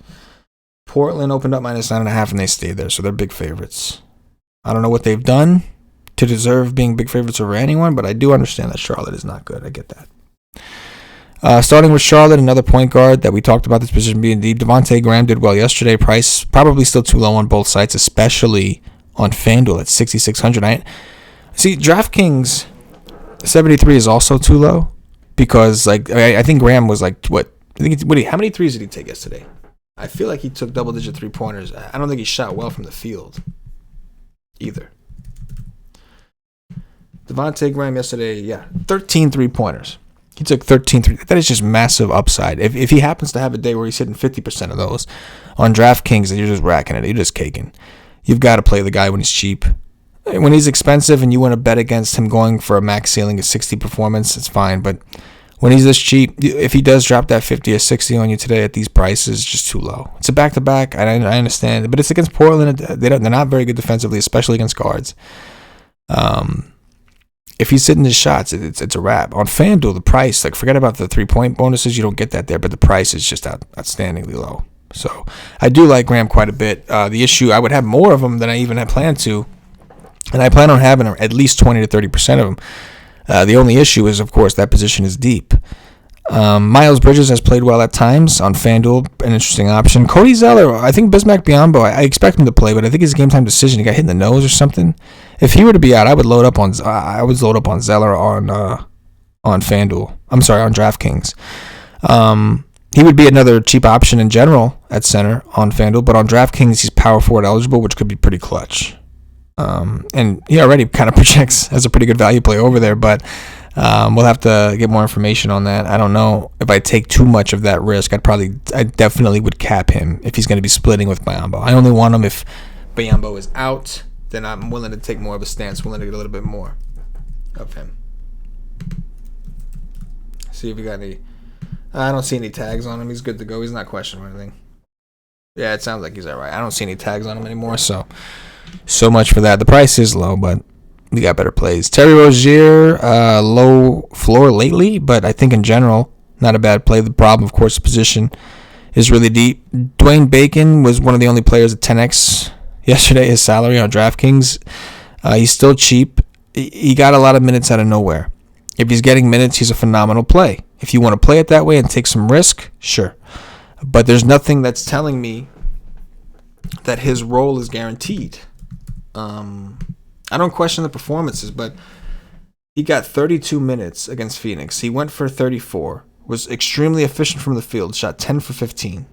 Portland opened up -9.5 and they stayed there, so they're big favorites. I don't know what they've done to deserve being big favorites over anyone, but I do understand that Charlotte is not good. I get that. Starting with Charlotte, another point guard that we talked about this position being deep. Devontae Graham did well yesterday. Price probably still too low on both sites, especially on FanDuel at 6,600. See, DraftKings 73 is also too low because I think Graham was like how many threes did he take yesterday? I feel like he took double-digit three-pointers. I don't think he shot well from the field either. Devontae Graham yesterday, 13 three-pointers. He took 13 threes. That is just massive upside. If he happens to have a day where he's hitting 50% of those on DraftKings, then you're just racking it. You're just caking. You've got to play the guy when he's cheap. When he's expensive and you want to bet against him going for a max ceiling of 60 performance, it's fine. But when he's this cheap, if he does drop that 50 or 60 on you today at these prices, it's just too low. It's a back-to-back, I understand. But it's against Portland. They're not very good defensively, especially against guards. If he's hitting his shots, it's a wrap. On FanDuel, the price, forget about the three-point bonuses. You don't get that there, but the price is just outstandingly low. So I do like Graham quite a bit. The issue, I would have more of him than I even had planned to. And I plan on having at least 20 to 30% of them. The only issue is, of course, that position is deep. Miles Bridges has played well at times on FanDuel, an interesting option. Cody Zeller, I think Bismack Biyombo, I expect him to play, but I think it's a game time decision. He got hit in the nose or something. If he were to be out, I would load up on Zeller on FanDuel. I'm sorry, on DraftKings. He would be another cheap option in general at center on FanDuel, but on DraftKings he's power forward eligible, which could be pretty clutch. And he already kind of projects as a pretty good value play over there, but we'll have to get more information on that. I don't know if I take too much of that risk. I definitely would cap him if he's going to be splitting with Biyombo. I only want him if Biyombo is out, then I'm willing to take more of a stance, willing to get a little bit more of him. See if we got any. I don't see any tags on him. He's good to go. He's not questionable or anything. Yeah, it sounds like he's all right. I don't see any tags on him anymore, so much for that. The price is low, but we got better plays. Terry Rozier, low floor lately, but I think in general, not a bad play. The problem, of course, the position is really deep. Dwayne Bacon was one of the only players at 10x yesterday, his salary on DraftKings. He's still cheap. He got a lot of minutes out of nowhere. If he's getting minutes, he's a phenomenal play. If you want to play it that way and take some risk, sure. But there's nothing that's telling me that his role is guaranteed. I don't question the performances, but he got 32 minutes against Phoenix. He went for 34, was extremely efficient from the field, shot 10 for 15.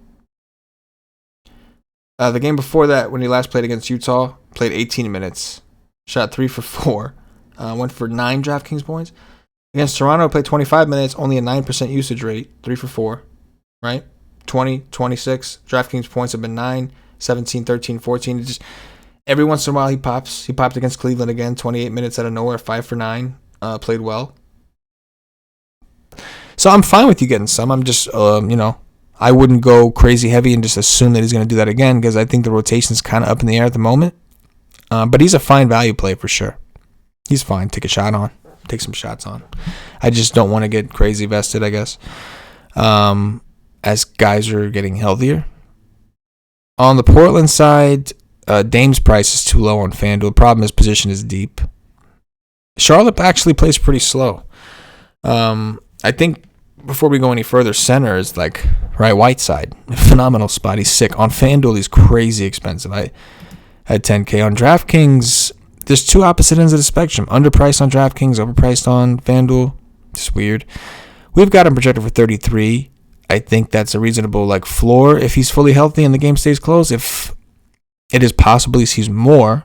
The game before that, when he last played against Utah, played 18 minutes, shot 3 for 4, went for 9 DraftKings points. Against Toronto, played 25 minutes, only a 9% usage rate, 3 for 4, right? 20, 26. DraftKings points have been 9, 17, 13, 14. It just every once in a while he pops. He popped against Cleveland again, 28 minutes out of nowhere, 5 for 9. Played well. So I'm fine with you getting some. I'm just, I wouldn't go crazy heavy and just assume that he's going to do that again because I think the rotation's kind of up in the air at the moment. But he's a fine value play for sure. He's fine. Take a shot on. take some shots on. I just don't want to get crazy vested, I guess, as guys are getting healthier. On the Portland side, Dame's price is too low on FanDuel. The problem is position is deep. Charlotte actually plays pretty slow. I think before we go any further, center is like Whiteside. Phenomenal spot. He's sick. On FanDuel, he's crazy expensive. I had 10K. On DraftKings, there's two opposite ends of the spectrum. Underpriced on DraftKings, overpriced on FanDuel. It's weird. We've got him projected for 33. I think that's a reasonable floor if he's fully healthy and the game stays close. If it is possible he sees more,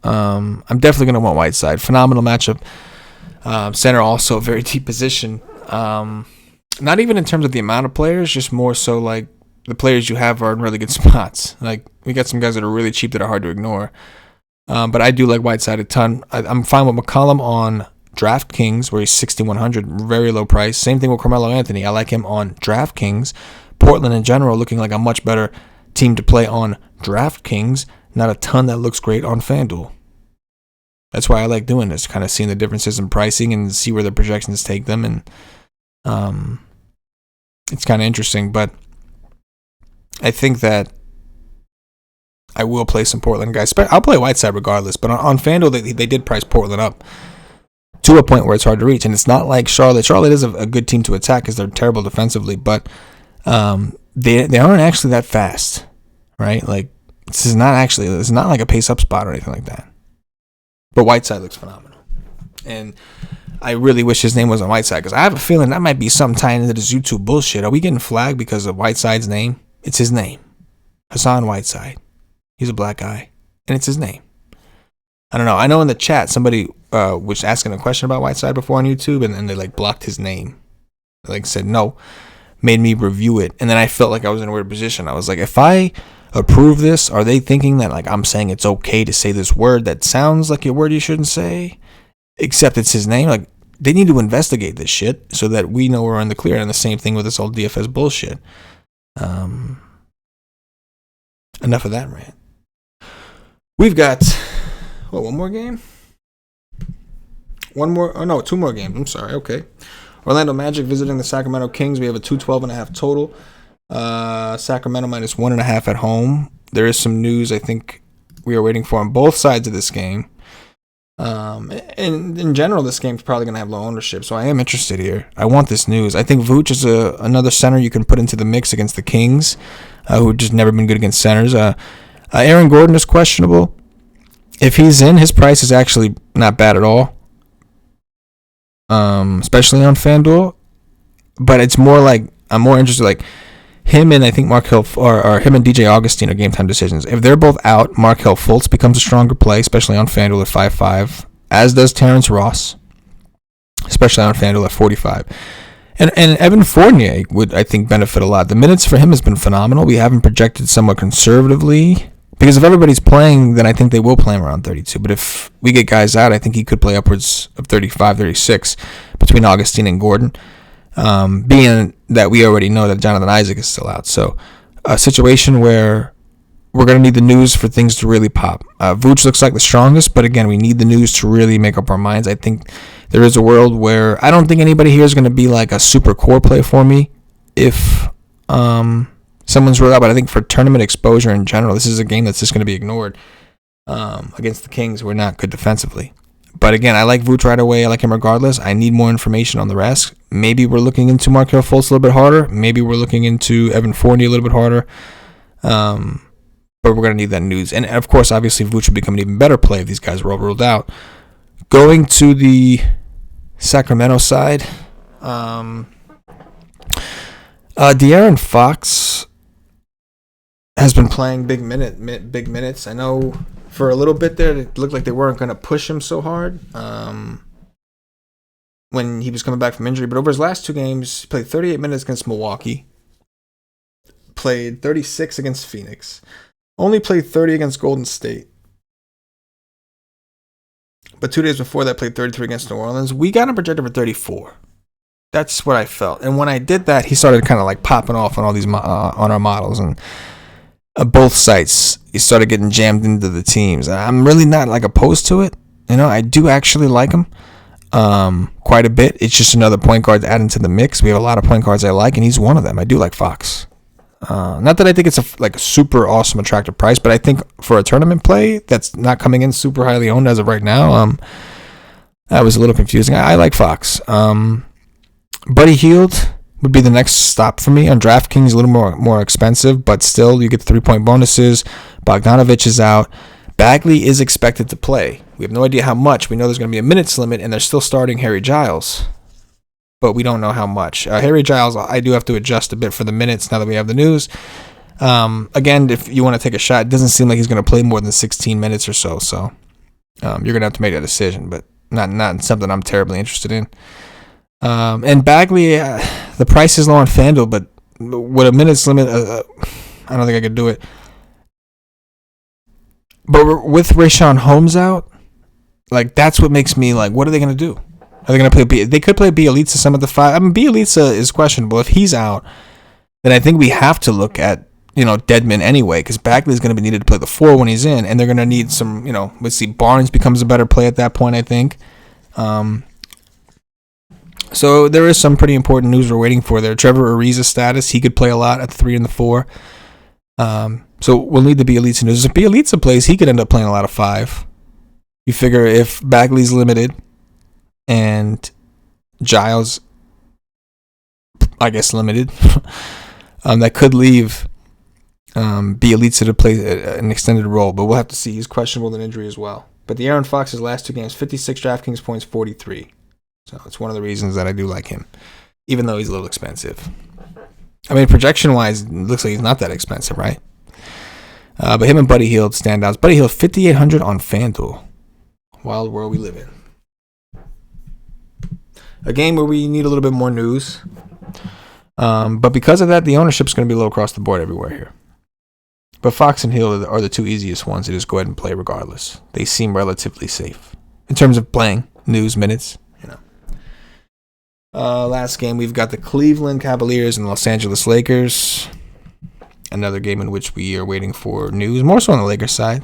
I'm definitely going to want Whiteside. Phenomenal matchup. Center also a very deep position. Not even in terms of the amount of players, just more so the players you have are in really good spots. We got some guys that are really cheap that are hard to ignore. But I do like Whiteside a ton. I'm fine with McCollum on DraftKings, where he's 6,100, very low price. Same thing with Carmelo Anthony. I like him on DraftKings. Portland in general looking like a much better team to play on DraftKings. Not a ton that looks great on FanDuel. That's why I like doing this, kind of seeing the differences in pricing and see where the projections take them. And it's kind of interesting, but I think that I will play some Portland guys. I'll play Whiteside regardless, but on FanDuel, they did price Portland up to a point where it's hard to reach. And it's not like Charlotte. Charlotte is a good team to attack because they're terrible defensively, but they aren't actually that fast, right? It's not like a pace-up spot or anything like that. But Whiteside looks phenomenal. And I really wish his name wasn't Whiteside because I have a feeling that might be something tying into this YouTube bullshit. Are we getting flagged because of Whiteside's name? It's his name. Hassan Whiteside. He's a black guy. And it's his name. I don't know. I know in the chat somebody was asking a question about Whiteside before on YouTube and they blocked his name. They said no. Made me review it. And then I felt like I was in a weird position. I was like, if I approve this, are they thinking that I'm saying it's okay to say this word that sounds like a word you shouldn't say, except it's his name? They need to investigate this shit so that we know we're in the clear. And the same thing with this old DFS bullshit. Enough of that rant. We've got one more game? Two more games. I'm sorry. Okay. Orlando Magic visiting the Sacramento Kings. We have a 212.5 total. Sacramento minus 1.5 at home. There is some news I think we are waiting for on both sides of this game. And in general, this game's probably going to have low ownership, so I am interested here. I want this news. I think Vooch is another center you can put into the mix against the Kings, who have just never been good against centers. Aaron Gordon is questionable. If he's in, his price is actually not bad at all, especially on FanDuel. But it's more I'm more interested him and I think Markelle or him and DJ Augustine are game time decisions. If they're both out, Markelle Fultz becomes a stronger play, especially on FanDuel at 5.5, as does Terrence Ross, especially on FanDuel at 45. And Evan Fournier would, I think, benefit a lot. The minutes for him has been phenomenal. We have him projected somewhat conservatively because if everybody's playing, then I think they will play him around 32. But if we get guys out, I think he could play upwards of 35, 36 between Augustine and Gordon. Being that we already know that Jonathan Isaac is still out. So a situation where we're going to need the news for things to really pop. Vooch looks like the strongest, but again, we need the news to really make up our minds. I think there is a world where I don't think anybody here is going to be a super core play for me if someone's ruled out, but I think for tournament exposure in general, this is a game that's just going to be ignored. Against the Kings, we're not good defensively. But again, I like Vooch right away. I like him regardless. I need more information on the rest. Maybe we're looking into Markelle Fultz a little bit harder. Maybe we're looking into Evan Fournier a little bit harder. But we're going to need that news. And of course, obviously, Vooch will become an even better play if these guys were all ruled out. Going to the Sacramento side, De'Aaron Fox has been playing big minutes. I know for a little bit there, it looked like they weren't going to push him so hard when he was coming back from injury. But over his last two games, he played 38 minutes against Milwaukee, played 36 against Phoenix, only played 30 against Golden State. But 2 days before that, played 33 against New Orleans. We got him projected for 34. That's what I felt. And when I did that, he started kind of popping off on all these on our models. And both sites, he started getting jammed into the teams. I'm really not opposed to it. I do actually like him. quite a bit. It's just another point guard to add into the mix. We have a lot of point guards I like, and he's one of them. I do like Fox. Not that I think it's a super awesome, attractive price, but I think for a tournament play that's not coming in super highly owned as of right now, that was a little confusing. I like Fox. Buddy Hield would be the next stop for me on DraftKings. A little more expensive, but still you get the 3-point bonuses. Bogdanovic is out. Bagley is expected to play. We have no idea how much. We know there's going to be a minutes limit, and they're still starting Harry Giles, but we don't know how much. Harry Giles, I do have to adjust a bit for the minutes now that we have the news. Again, if you want to take a shot, it doesn't seem like he's going to play more than 16 minutes or so. So you're going to have to make that decision, but not something I'm terribly interested in. And Bagley, the price is low on FanDuel, but with a minutes limit, I don't think I could do it. But with Richaun Holmes out, like that's what makes me like, what are they going to do? Are they going to play? They could play Bjelica some of the five. I mean, Bjelica is questionable. If he's out, then I think we have to look at Dedmon anyway, because Bagley is going to be needed to play the 4 when he's in, and they're going to need some. Let's see, Barnes becomes a better play at that point, I think. So there is some pretty important news we're waiting for there. Trevor Ariza's status, he could play a lot at the 3 and the 4. So we'll need the Bjelica news. If Bjelica plays, he could end up playing a lot of 5. You figure if Bagley's limited and Giles, I guess, limited, that could leave Bjelica to play an extended role, but we'll have to see. He's questionable with an injury as well. But the Aaron Fox's last 2 games, 56 DraftKings points, 43. So it's one of the reasons that I do like him, even though he's a little expensive. I mean, projection-wise, it looks like he's not that expensive, right? But him and Buddy Hield standouts. Buddy Hield, 5,800 on FanDuel. Wild world we live in. A game where we need a little bit more news. But because of that, the ownership's going to be low across the board everywhere here. But Fox and Hield are the 2 easiest ones to just go ahead and play regardless. They seem relatively safe in terms of playing, news, minutes. Last game, we've got the Cleveland Cavaliers and Los Angeles Lakers. Another game in which we are waiting for news, more so on the Lakers side,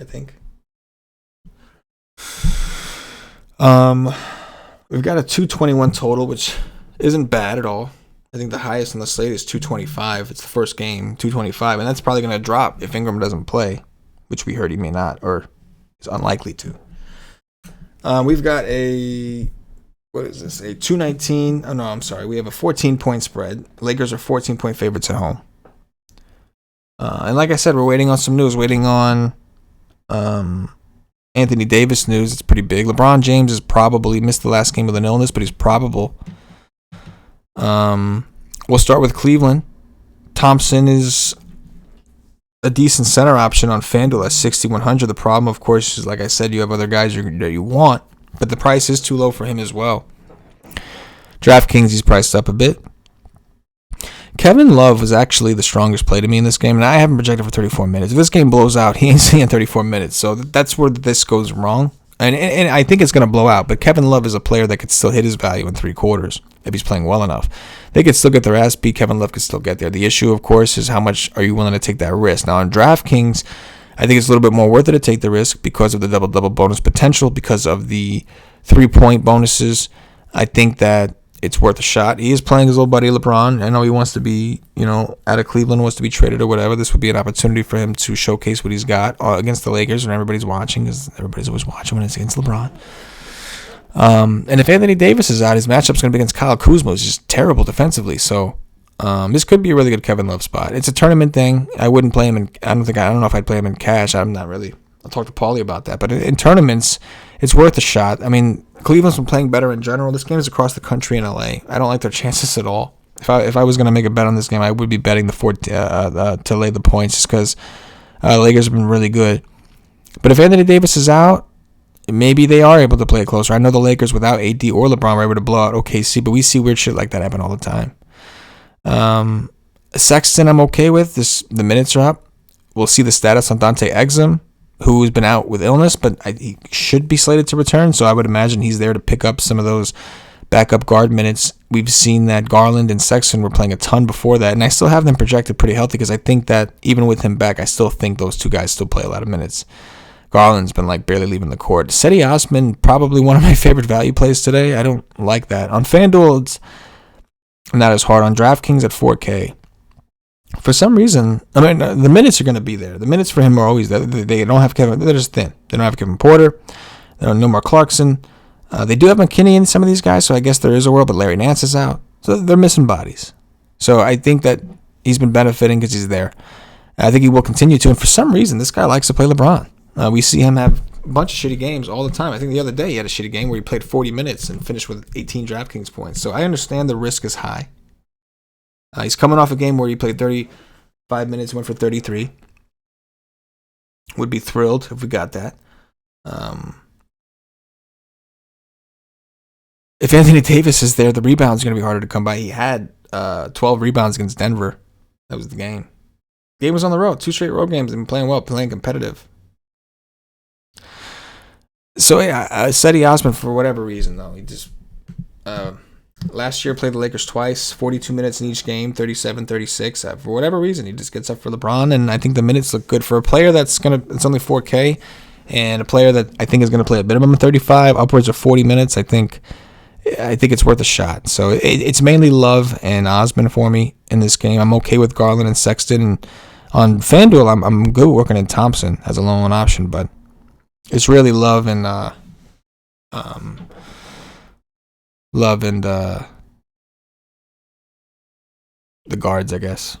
I think. We've got a 221 total, which isn't bad at all. I think the highest on the slate is 225. It's the first game, 225, and that's probably going to drop if Ingram doesn't play, which we heard he may not, or is unlikely to. We've got a... What is this? A 219. Oh, no, I'm sorry. We have a 14-point spread. Lakers are 14-point favorites at home. And like I said, we're waiting on some news. Waiting on Anthony Davis news. It's pretty big. LeBron James is probably missed the last game with an illness, but he's probable. We'll start with Cleveland. Thompson is a decent center option on FanDuel at 6,100. The problem, of course, is like I said, you have other guys that you want. But the price is too low for him as well. DraftKings, he's priced up a bit. Kevin Love was actually the strongest play to me in this game, and I have him projected for 34 minutes. If this game blows out, he ain't seeing 34 minutes. So that's where this goes wrong. And I think it's going to blow out, but Kevin Love is a player that could still hit his value in 3 quarters if he's playing well enough. They could still get their ass beat. Kevin Love could still get there. The issue, of course, is how much are you willing to take that risk. Now, on DraftKings, I think it's a little bit more worth it to take the risk because of the double-double bonus potential, because of the 3-point bonuses. I think that it's worth a shot. He is playing his old buddy LeBron. I know he wants to be, out of Cleveland, wants to be traded or whatever. This would be an opportunity for him to showcase what he's got against the Lakers when everybody's watching, because everybody's always watching when it's against LeBron. And if Anthony Davis is out, his matchup's going to be against Kyle Kuzma, who's just terrible defensively. So this could be a really good Kevin Love spot. It's a tournament thing. I wouldn't play him in. I don't know if I'd play him in cash. I'm not really. I'll talk to Paulie about that. But in tournaments, it's worth a shot. I mean, Cleveland's been playing better in general. This game is across the country in LA. I don't like their chances at all. If I was going to make a bet on this game, I would be betting to lay the points, just because Lakers have been really good. But if Anthony Davis is out, maybe they are able to play it closer. I know the Lakers without AD or LeBron were able to blow out OKC, but we see weird shit like that happen all the time. Sexton, I'm okay with. The minutes are up. We'll see the status on Dante Exum, who's been out with illness, but he should be slated to return, so I would imagine he's there to pick up some of those backup guard minutes. We've seen that Garland and Sexton were playing a ton before that, and I still have them projected pretty healthy, because I think that even with him back, I still think those 2 guys still play a lot of minutes. Garland's been like barely leaving the court. Cedi Osman, probably one of my favorite value plays today. I don't like that. On FanDuel, it's not as hard. On DraftKings at 4K, for some reason, I mean, the minutes are going to be there. The minutes for him are always there. They don't have Kevin. They're just thin. They don't have Kevin Porter. They don't have no more Clarkson. They do have McKinney and some of these guys, so I guess there is a world, but Larry Nance is out. So they're missing bodies. So I think that he's been benefiting because he's there. I think he will continue to. And for some reason, this guy likes to play LeBron. We see him have a bunch of shitty games all the time. I think the other day he had a shitty game where he played 40 minutes and finished with 18 DraftKings points. So I understand the risk is high. He's coming off a game where he played 35 minutes, went for 33. Would be thrilled if we got that. If Anthony Davis is there, the rebound's going to be harder to come by. He had 12 rebounds against Denver. That was the game. Game was on the road. 2 straight road games and playing well, playing competitive. So yeah, Cedi Osman, for whatever reason though, he just last year played the Lakers twice, 42 minutes in each game, 37, 36. For whatever reason, he just gets up for LeBron, and I think the minutes look good for a player it's only 4K, and a player that I think is gonna play a minimum of 35, upwards of 40 minutes. I think it's worth a shot. So it's mainly Love and Osman for me in this game. I'm okay with Garland and Sexton, and on FanDuel, I'm good working in Thompson as a low-on option, but it's really Love and the guards, I guess.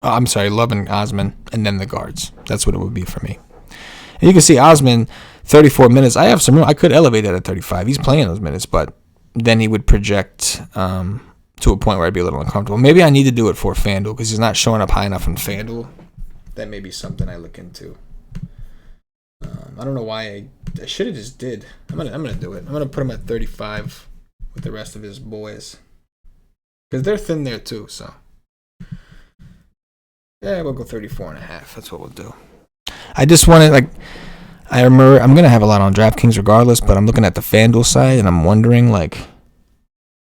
I'm sorry, Love and Osman, and then the guards. That's what it would be for me. And you can see Osman, 34 minutes. I have some room. I could elevate that at 35. He's playing those minutes, but then he would project to a point where I'd be a little uncomfortable. Maybe I need to do it for FanDuel because he's not showing up high enough in FanDuel. That may be something I look into. I don't know why I should have just did. I'm gonna do it. I'm gonna put him at 35 with the rest of his boys because they're thin there too. So yeah, we'll go 34.5. That's what we'll do. I just wanted I remember I'm gonna have a lot on DraftKings regardless, but I'm looking at the FanDuel side and I'm wondering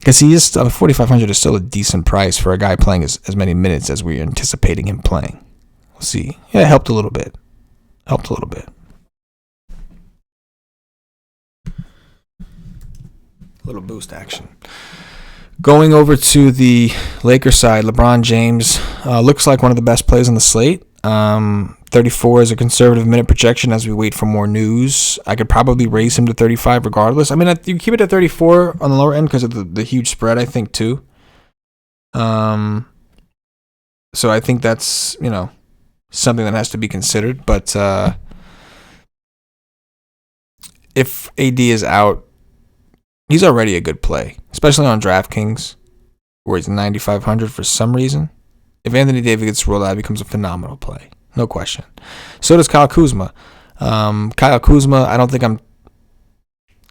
because he is 4,500 is still a decent price for a guy playing as many minutes as we're anticipating him playing. We'll see. Yeah, it helped a little bit. Little boost action. Going over to the Lakers side, LeBron James looks like one of the best plays on the slate. 34 is a conservative minute projection as we wait for more news. I could probably raise him to 35 regardless. I mean, you keep it at 34 on the lower end because of the huge spread, I think, too. So I think that's, something that has to be considered. But if AD is out, he's already a good play, especially on DraftKings, where he's 9,500 for some reason. If Anthony Davis gets rolled out, it becomes a phenomenal play. No question. So does Kyle Kuzma. Kyle Kuzma, I don't think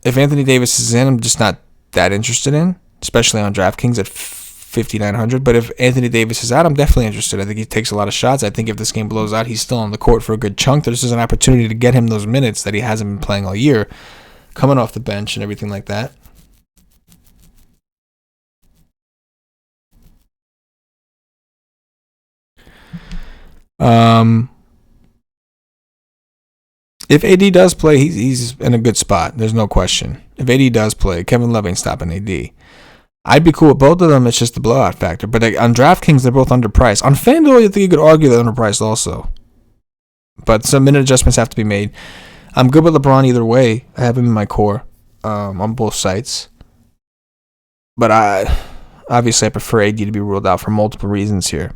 if Anthony Davis is in, I'm just not that interested in, especially on DraftKings at 5,900. But if Anthony Davis is out, I'm definitely interested. I think he takes a lot of shots. I think if this game blows out, he's still on the court for a good chunk. This is an opportunity to get him those minutes that he hasn't been playing all year, coming off the bench and everything like that. If AD does play, he's in a good spot. There's no question. If AD does play, Kevin Love ain't stopping AD. I'd be cool with both of them. It's just the blowout factor. But on DraftKings, they're both underpriced. On FanDuel, you think you could argue they're underpriced also. But some minute adjustments have to be made. I'm good with LeBron either way. I have him in my core on both sites. But obviously I prefer AD to be ruled out for multiple reasons here.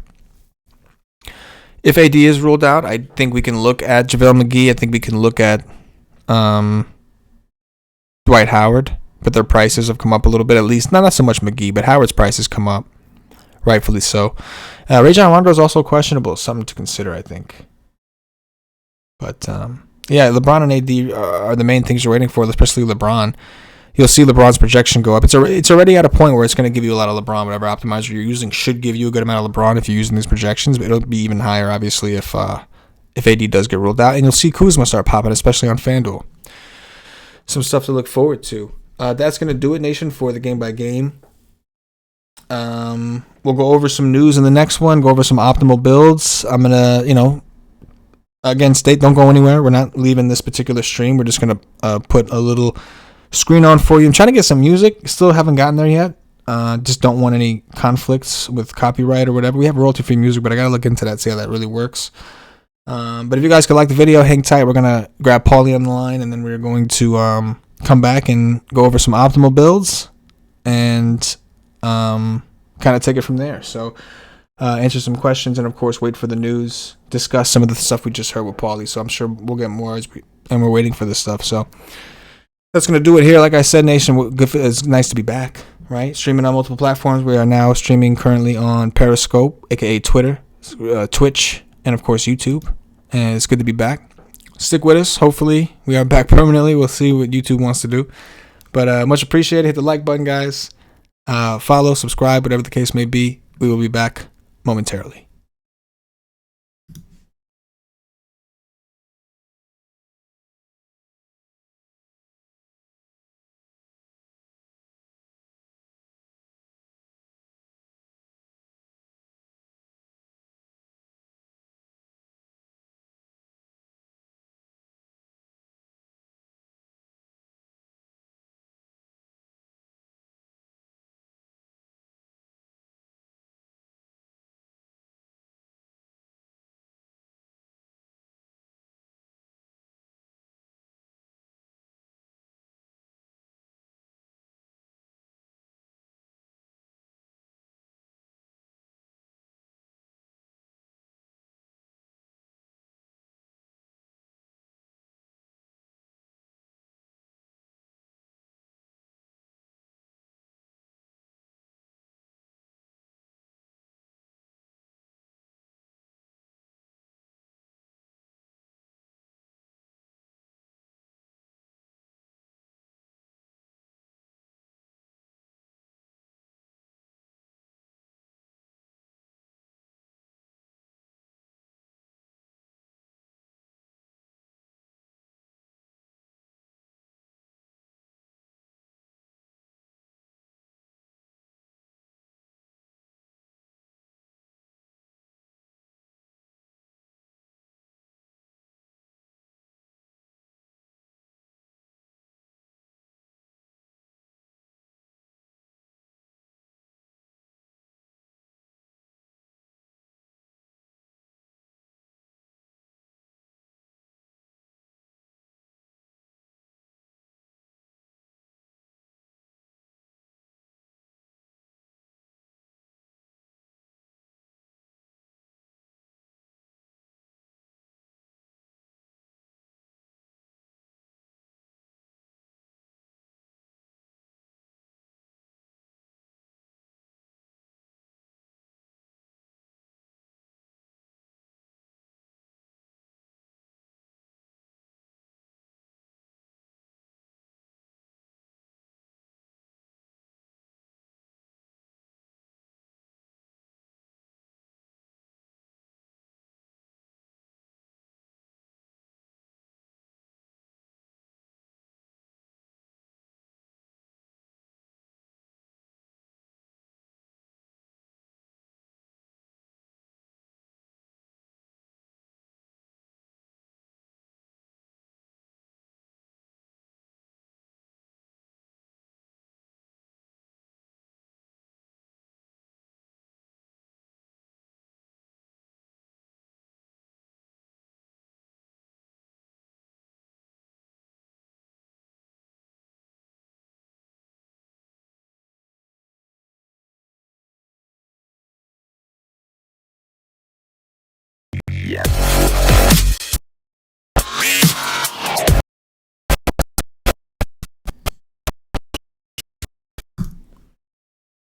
If AD is ruled out, I think we can look at JaVale McGee. I think we can look at Dwight Howard. But their prices have come up a little bit, at least. Not so much McGee, but Howard's prices come up. Rightfully so. Rajon Rondo is also questionable. Something to consider, I think. But, yeah, LeBron and AD are the main things you're waiting for, especially LeBron. You'll see LeBron's projection go up. It's already at a point where it's going to give you a lot of LeBron. Whatever optimizer you're using should give you a good amount of LeBron if you're using these projections. But it'll be even higher, obviously, if AD does get ruled out. And you'll see Kuzma start popping, especially on FanDuel. Some stuff to look forward to. That's going to do it, Nation, for the game by game. We'll go over some news in the next one, go over some optimal builds. I'm going to, Again, don't go anywhere. We're not leaving this particular stream. We're just going to put a little screen on for you. I'm trying to get some music. Still haven't gotten there yet. Just don't want any conflicts with copyright or whatever. We have royalty-free music, but I got to look into that, see how that really works. But if you guys could like the video, hang tight. We're going to grab Paulie on the line, and then we're going to come back and go over some optimal builds and kind of take it from there. So answer some questions, and of course wait for the news, discuss some of the stuff we just heard with Paulie. So I'm sure we'll get more and we're waiting for this stuff. So that's going to do it here. Like I said, Nation, it's nice to be back, right? Streaming on multiple platforms. We are now streaming currently on Periscope, aka Twitter, Twitch, and of course YouTube. And it's good to be back. Stick with us. Hopefully we are back permanently. We'll see what YouTube wants to do. But much appreciated. Hit the like button, guys. Follow, subscribe, whatever the case may be. We will be back momentarily.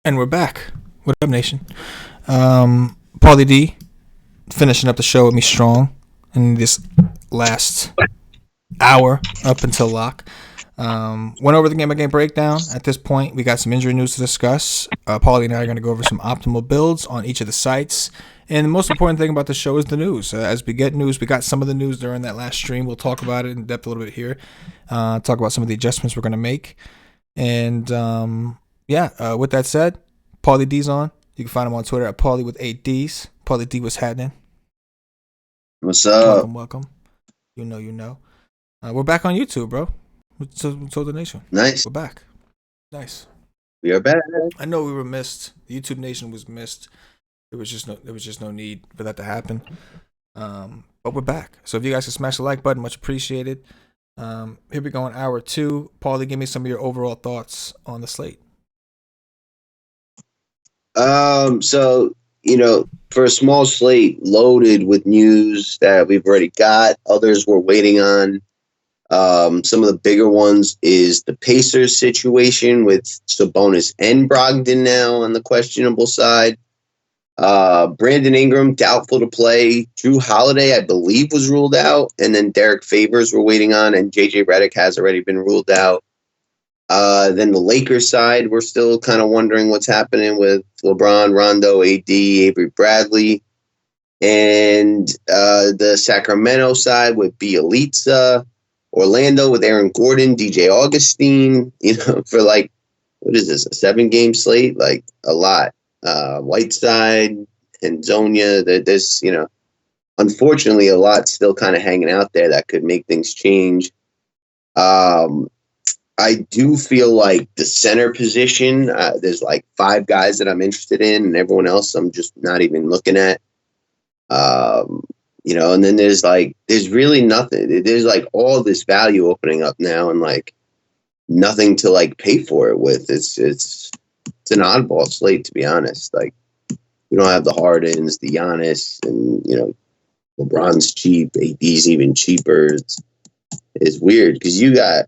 And we're back. What up, Nation? Paulie D finishing up the show with me strong in this last hour up until lock. Went over the game-by-game breakdown. At this point, we got some injury news to discuss. Paulie and I are going to go over some optimal builds on each of the sites. And the most important thing about the show is the news. As we get news, we got some of the news during that last stream. We'll talk about it in depth a little bit here. Talk about some of the adjustments we're going to make. And with that said, Paulie D's on. You can find him on Twitter at Paulie with 8 D's. Paulie D, what's happening? What's up? Welcome. You know. We're back on YouTube, bro. So the nation. Nice. We're back. Nice. We are back. I know we were missed. The YouTube Nation was missed. There was just no need for that to happen. But we're back. So if you guys can smash the like button, much appreciated. Here we go in hour two. Paulie, give me some of your overall thoughts on the slate. For a small slate loaded with news that we've already got, others we're waiting on. Some of the bigger ones is the Pacers situation with Sabonis and Brogdon now on the questionable side. Brandon Ingram doubtful to play. Drew Holiday, I believe, was ruled out, and then Derek Favors we're waiting on, and JJ Redick has already been ruled out. Then the Lakers side, we're still kind of wondering what's happening with LeBron, Rondo, AD, Avery Bradley, and the Sacramento side with Bielitsa, Orlando with Aaron Gordon, DJ Augustine. For like, what is this, a 7-game slate? Like a lot. Whiteside and Zonia. There's unfortunately a lot still kind of hanging out there that could make things change. I do feel like the center position, there's like 5 guys that I'm interested in, and everyone else I'm just not even looking at. And then there's really nothing. There's like all this value opening up now, and like nothing to like pay for it with. It's an oddball slate, to be honest. Like, we don't have the Hardens, the Giannis, and LeBron's cheap, AD's even cheaper. It's weird because you got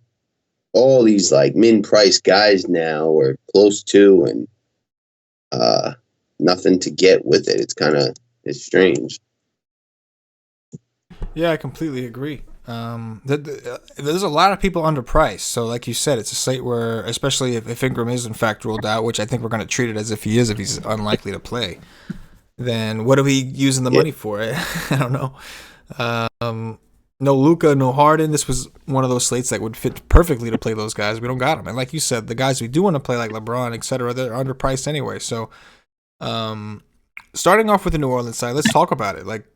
all these like min-price guys now, or close to, and nothing to get with it. It's strange. Yeah, I completely agree. There's a lot of people underpriced. So, like you said, it's a slate where, especially if Ingram is in fact ruled out, which I think we're going to treat it as if he is, if he's unlikely to play, then what are we using the money for? I don't know. No Luka, no Harden. This was one of those slates that would fit perfectly to play those guys. We don't got them. And like you said, the guys we do want to play, like LeBron, etc., they're underpriced anyway. So, starting off with the New Orleans side, let's talk about it. Like,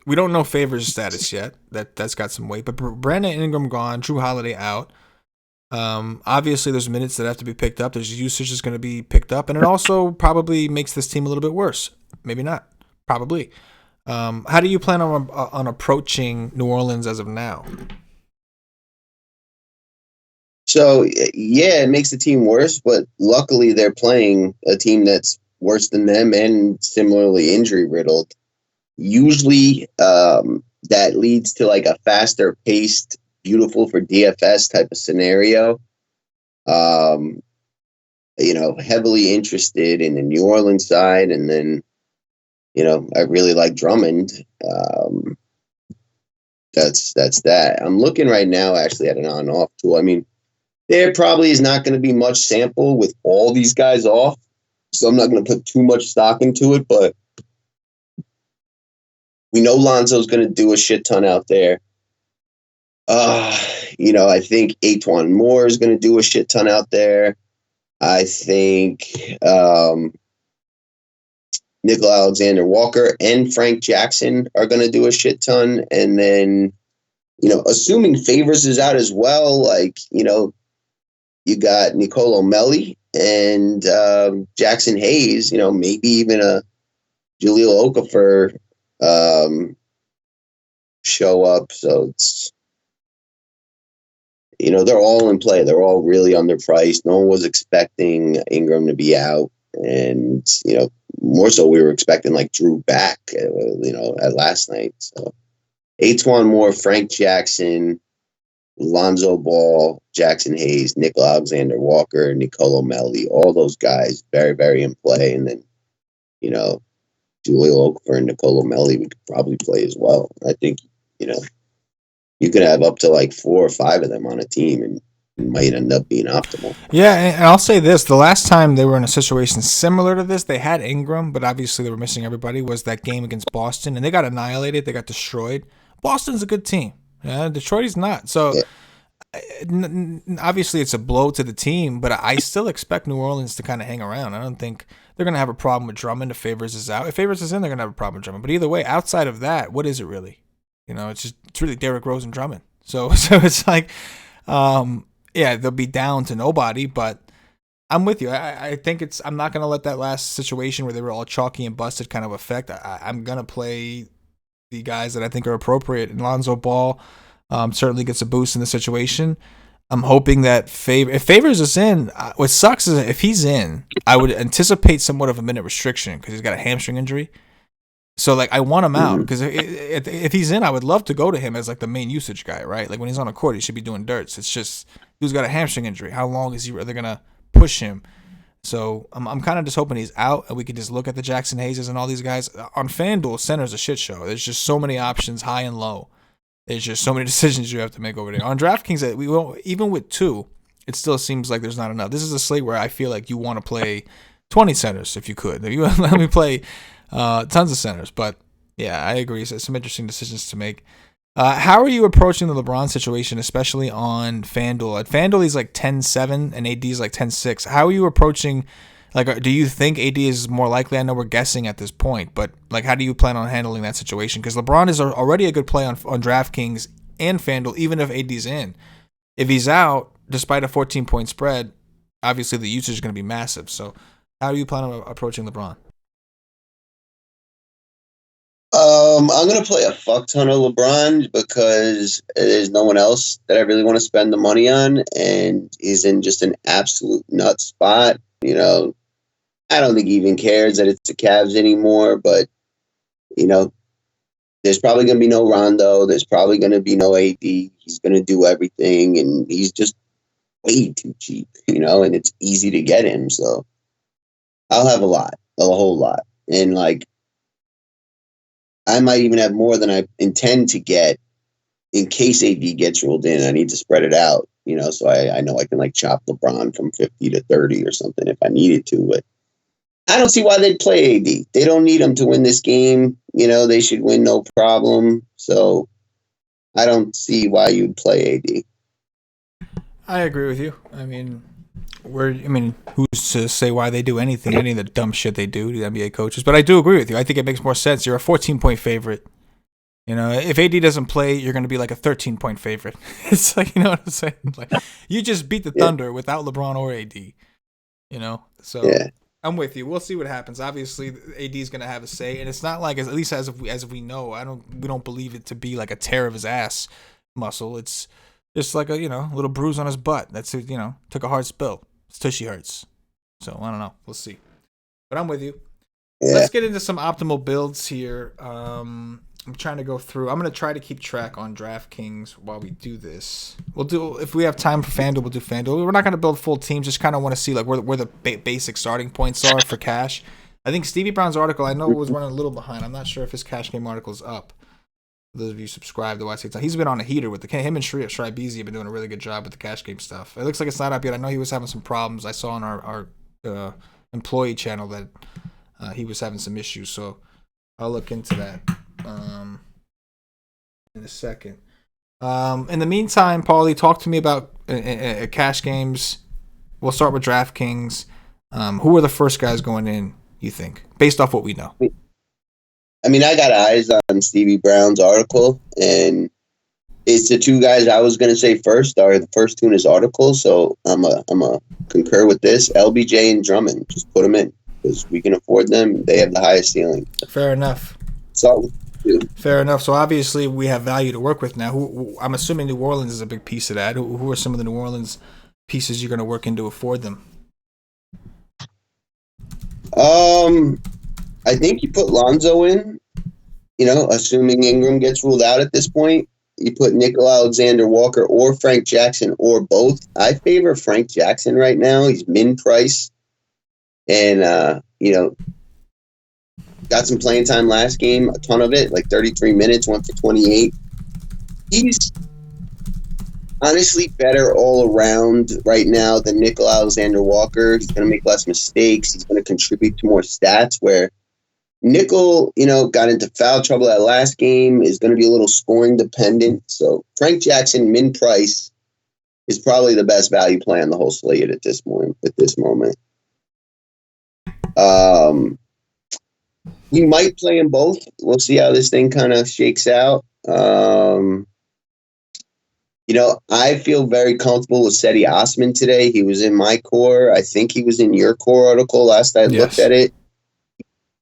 we don't know Favors' status yet. That's got some weight. But Brandon Ingram gone, Drew Holiday out. Obviously, there's minutes that have to be picked up. There's usage that's going to be picked up. And it also probably makes this team a little bit worse. Maybe not. Probably. How do you plan on approaching New Orleans as of now? So, yeah, it makes the team worse. But luckily, they're playing a team that's worse than them and similarly injury-riddled. Usually that leads to like a faster paced, beautiful for DFS type of scenario. Heavily interested in the New Orleans side. And then, I really like Drummond. That's that. I'm looking right now actually at an on-off tool. I mean, there probably is not going to be much sample with all these guys off. So I'm not going to put too much stock into it, but we know Lonzo's going to do a shit ton out there. I think Antoine Moore is going to do a shit ton out there. I think Nickel Alexander-Walker and Frank Jackson are going to do a shit ton. And then, assuming Favors is out as well, you got Nicolo Melli and Jackson Hayes, maybe even a Jahlil Okafor show up. So it's, they're all in play. They're all really underpriced. No one was expecting Ingram to be out. And, more so we were expecting like Drew back, at last night. So Antoine Moore, Frank Jackson, Lonzo Ball, Jackson Hayes, Nickel Alexander-Walker, Nicolo Melli, all those guys very, very in play. And then, Jahlil Okafor and Nicolo Melli would probably play as well. I think, you could have up to like 4 or 5 of them on a team, and it might end up being optimal. Yeah, and I'll say this. The last time they were in a situation similar to this, they had Ingram, but obviously they were missing everybody, was that game against Boston, and they got annihilated. They got destroyed. Boston's a good team. Yeah, Detroit is not. So obviously it's a blow to the team, but I still expect New Orleans to kind of hang around. I don't think they're going to have a problem with Drummond if Favors is out. If Favors is in, they're going to have a problem with Drummond. But either way, outside of that, what is it really? It's really Derrick Rose and Drummond. So it's like, yeah, they'll be down to nobody, but I'm with you. I think I'm not going to let that last situation where they were all chalky and busted kind of affect. I'm going to play the guys that I think are appropriate. And Lonzo Ball certainly gets a boost in the situation. I'm hoping that if Favors is in, what sucks is if he's in, I would anticipate somewhat of a minute restriction because he's got a hamstring injury. So like I want him out because if he's in, I would love to go to him as like the main usage guy, right? Like when he's on a court, he should be doing dirts. It's just he's got a hamstring injury. How long is he? Are they gonna push him? So I'm kind of just hoping he's out and we can just look at the Jackson Hayeses and all these guys on FanDuel. Center's a shit show. There's just so many options, high and low. There's just so many decisions you have to make over there. On DraftKings, we won't, even with 2, it still seems like there's not enough. This is a slate where I feel like you want to play 20 centers if you could. If you let me play tons of centers. But yeah, I agree. So some interesting decisions to make. How are you approaching the LeBron situation, especially on FanDuel? At FanDuel, he's like 10-7 and AD is like 10-6. How are you approaching? Like, do you think AD is more likely? I know we're guessing at this point, but like, how do you plan on handling that situation? Because LeBron is already a good play on DraftKings and FanDuel, even if AD's in. If he's out, despite a 14-point spread, obviously the usage is going to be massive. So, how do you plan on approaching LeBron? I'm gonna play a fuck ton of LeBron because there's no one else that I really want to spend the money on, and he's in just an absolute nut spot. I don't think he even cares that it's the Cavs anymore, but there's probably gonna be no Rondo. There's probably gonna be no AD. He's gonna do everything, and he's just way too cheap, and it's easy to get him. So I'll have a whole lot, and like. I might even have more than I intend to get in case AD gets ruled in. I need to spread it out, so I know I can like chop LeBron from 50 to 30 or something if I needed to. But I don't see why they'd play AD. They don't need him to win this game. They should win no problem. So I don't see why you'd play AD. I agree with you. I mean, who's to say why they do anything, any of the dumb shit they do, the NBA coaches? But I do agree with you. I think it makes more sense. You're a 14-point favorite. If AD doesn't play, you're going to be like a 13-point favorite. It's like, you know what I'm saying? Like, you just beat the Thunder without LeBron or AD. So yeah. I'm with you. We'll see what happens. Obviously, AD is going to have a say, and it's not like, at least as we know, we don't believe it to be like a tear of his ass muscle. It's just like a little bruise on his butt. That's took a hard spill. His tushy hurts. So I don't know. We'll see. But I'm with you. Yeah. Let's get into some optimal builds here. I'm trying to go through. I'm going to try to keep track on DraftKings while we do this. If we have time for FanDuel, we'll do FanDuel. We're not going to build full teams. Just kind of want to see like where the basic starting points are for cash. I think Stevie Brown's article, I know it was running a little behind. I'm not sure if his cash game article is up. For those of you subscribe to WiseTake, he's been on a heater with him and Shrybeezy have been doing a really good job with the cash game stuff. It looks like it's not up yet. I know he was having some problems. I saw on our employee channel that he was having some issues, so I'll look into that in a second. In the meantime, Paulie, talk to me about cash games. We'll start with DraftKings. Who are the first guys going in, you think, based off what we know? I mean, I got eyes on Stevie Brown's article, and it's the 2 guys I was going to say first are the first 2 in his article, so I'm a concur with this. LBJ and Drummond, just put them in because we can afford them. They have the highest ceiling. Fair enough. Fair enough. So obviously we have value to work with now. Who I'm assuming New Orleans is a big piece of that. Who are some of the New Orleans pieces you're going to work in to afford them? I think you put Lonzo in, assuming Ingram gets ruled out at this point. You put Nickel Alexander-Walker or Frank Jackson or both. I favor Frank Jackson right now. He's min price. And, got some playing time last game, a ton of it, like 33 minutes, went for 28. He's honestly better all around right now than Nickel Alexander-Walker. He's going to make less mistakes. He's going to contribute to more stats where Nickel, got into foul trouble that last game, is going to be a little scoring dependent. So Frank Jackson, min price, is probably the best value play on the whole slate at this point. At this moment, we might play them both. We'll see how this thing kind of shakes out. I feel very comfortable with Seti Osman today. He was in my core. I think he was in your core article last I looked at it.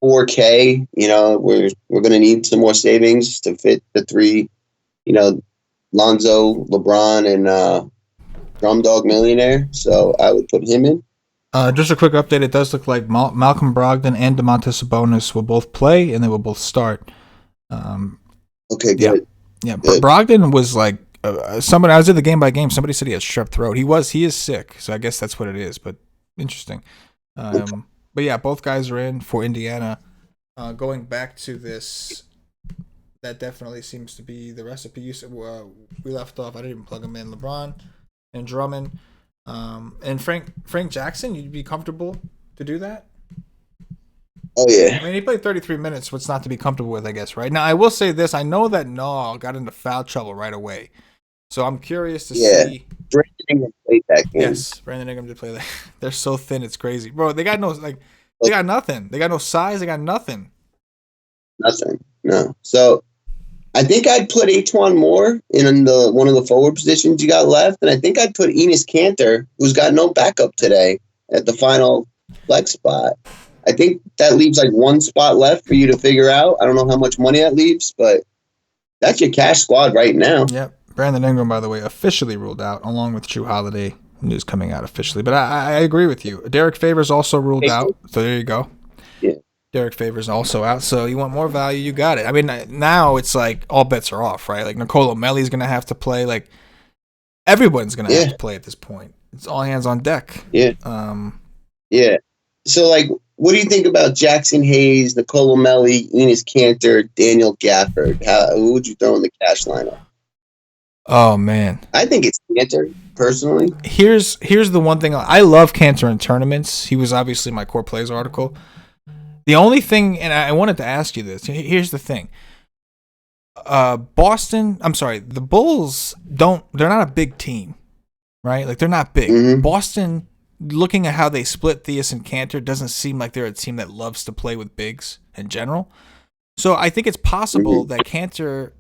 4K. We're going to need some more savings to fit the three. Lonzo, LeBron, and Drum Dog Millionaire. So I would put him in. Just a quick update. It does look like Malcolm Brogdon and Domantas Sabonis will both play, and they will both start. Okay, good. Yeah. Good. Brogdon was like somebody. I was at the game by game. Somebody said he had strep throat. He is sick, so I guess that's what it is. But interesting. But yeah, both guys are in for Indiana. Going back to this, that definitely seems to be the recipe. We left off. I didn't even plug him in. LeBron and Drummond. And Frank Jackson, you'd be comfortable to do that? Oh, yeah. I mean, he played 33 minutes. What's not to be comfortable with, I guess, right? Now, I will say this. I know that Nall got into foul trouble right away. So I'm curious to see. Brandon Ingram played that game. Yes, Brandon Ingram did play that. They're so thin, it's crazy. Bro, they got they got nothing. They got no size. They got nothing. Nothing. No. So I think I'd put H1 Moore in one of the forward positions you got left. And I think I'd put Enes Kanter, who's got no backup today, at the final flex spot. I think that leaves like one spot left for you to figure out. I don't know how much money that leaves, but that's your cash squad right now. Yep. Brandon Ingram, by the way, officially ruled out, along with Drew Holiday. News coming out officially. But I agree with you. Derek Favors also ruled out. So there you go. Yeah. Derek Favors also out. So you want more value, you got it. I mean, now it's like all bets are off, right? Like Nicolo Melli's going to have to play. Like everyone's going to have to play at this point. It's all hands on deck. Yeah. Yeah. So like, what do you think about Jackson Hayes, Nicolo Melli, Enes Kanter, Daniel Gafford? Who would you throw in the cash lineup? Oh man, I think it's Kanter personally. Here's the one thing I love Kanter in tournaments. He was obviously my core plays article. The only thing, and I wanted to ask you this. Here's the thing. The Bulls they're not a big team, right? Like they're not big. Mm-hmm. Boston, looking at how they split Theus and Kanter, doesn't seem like they're a team that loves to play with bigs in general. So I think it's possible that Kanter,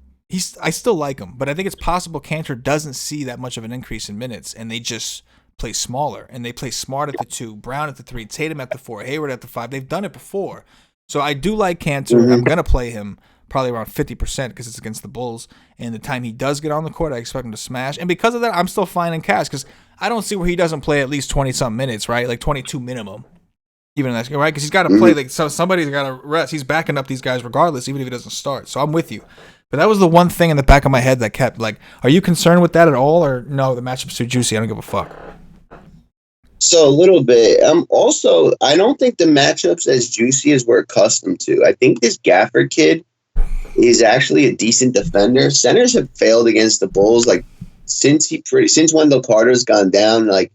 I still like him, but I think it's possible Kanter doesn't see that much of an increase in minutes, and they just play smaller, and they play Smart at the 2, Brown at the 3, Tatum at the 4, Hayward at the 5. They've done it before. So I do like Kanter. I'm going to play him probably around 50% because it's against the Bulls, and the time he does get on the court, I expect him to smash. And because of that, I'm still fine in cash because I don't see where he doesn't play at least 20-something minutes, right? Like 22 minimum. Even in that, right? Because he's got to play. Like somebody's got to rest. He's backing up these guys regardless, even if he doesn't start. So I'm with you. But that was the one thing in the back of my head that kept like, are you concerned with that at all, or no? The matchup's too juicy. I don't give a fuck. So a little bit. I don't think the matchup's as juicy as we're accustomed to. I think this Gafford kid is actually a decent defender. Centers have failed against the Bulls like since Wendell Carter's gone down. Like,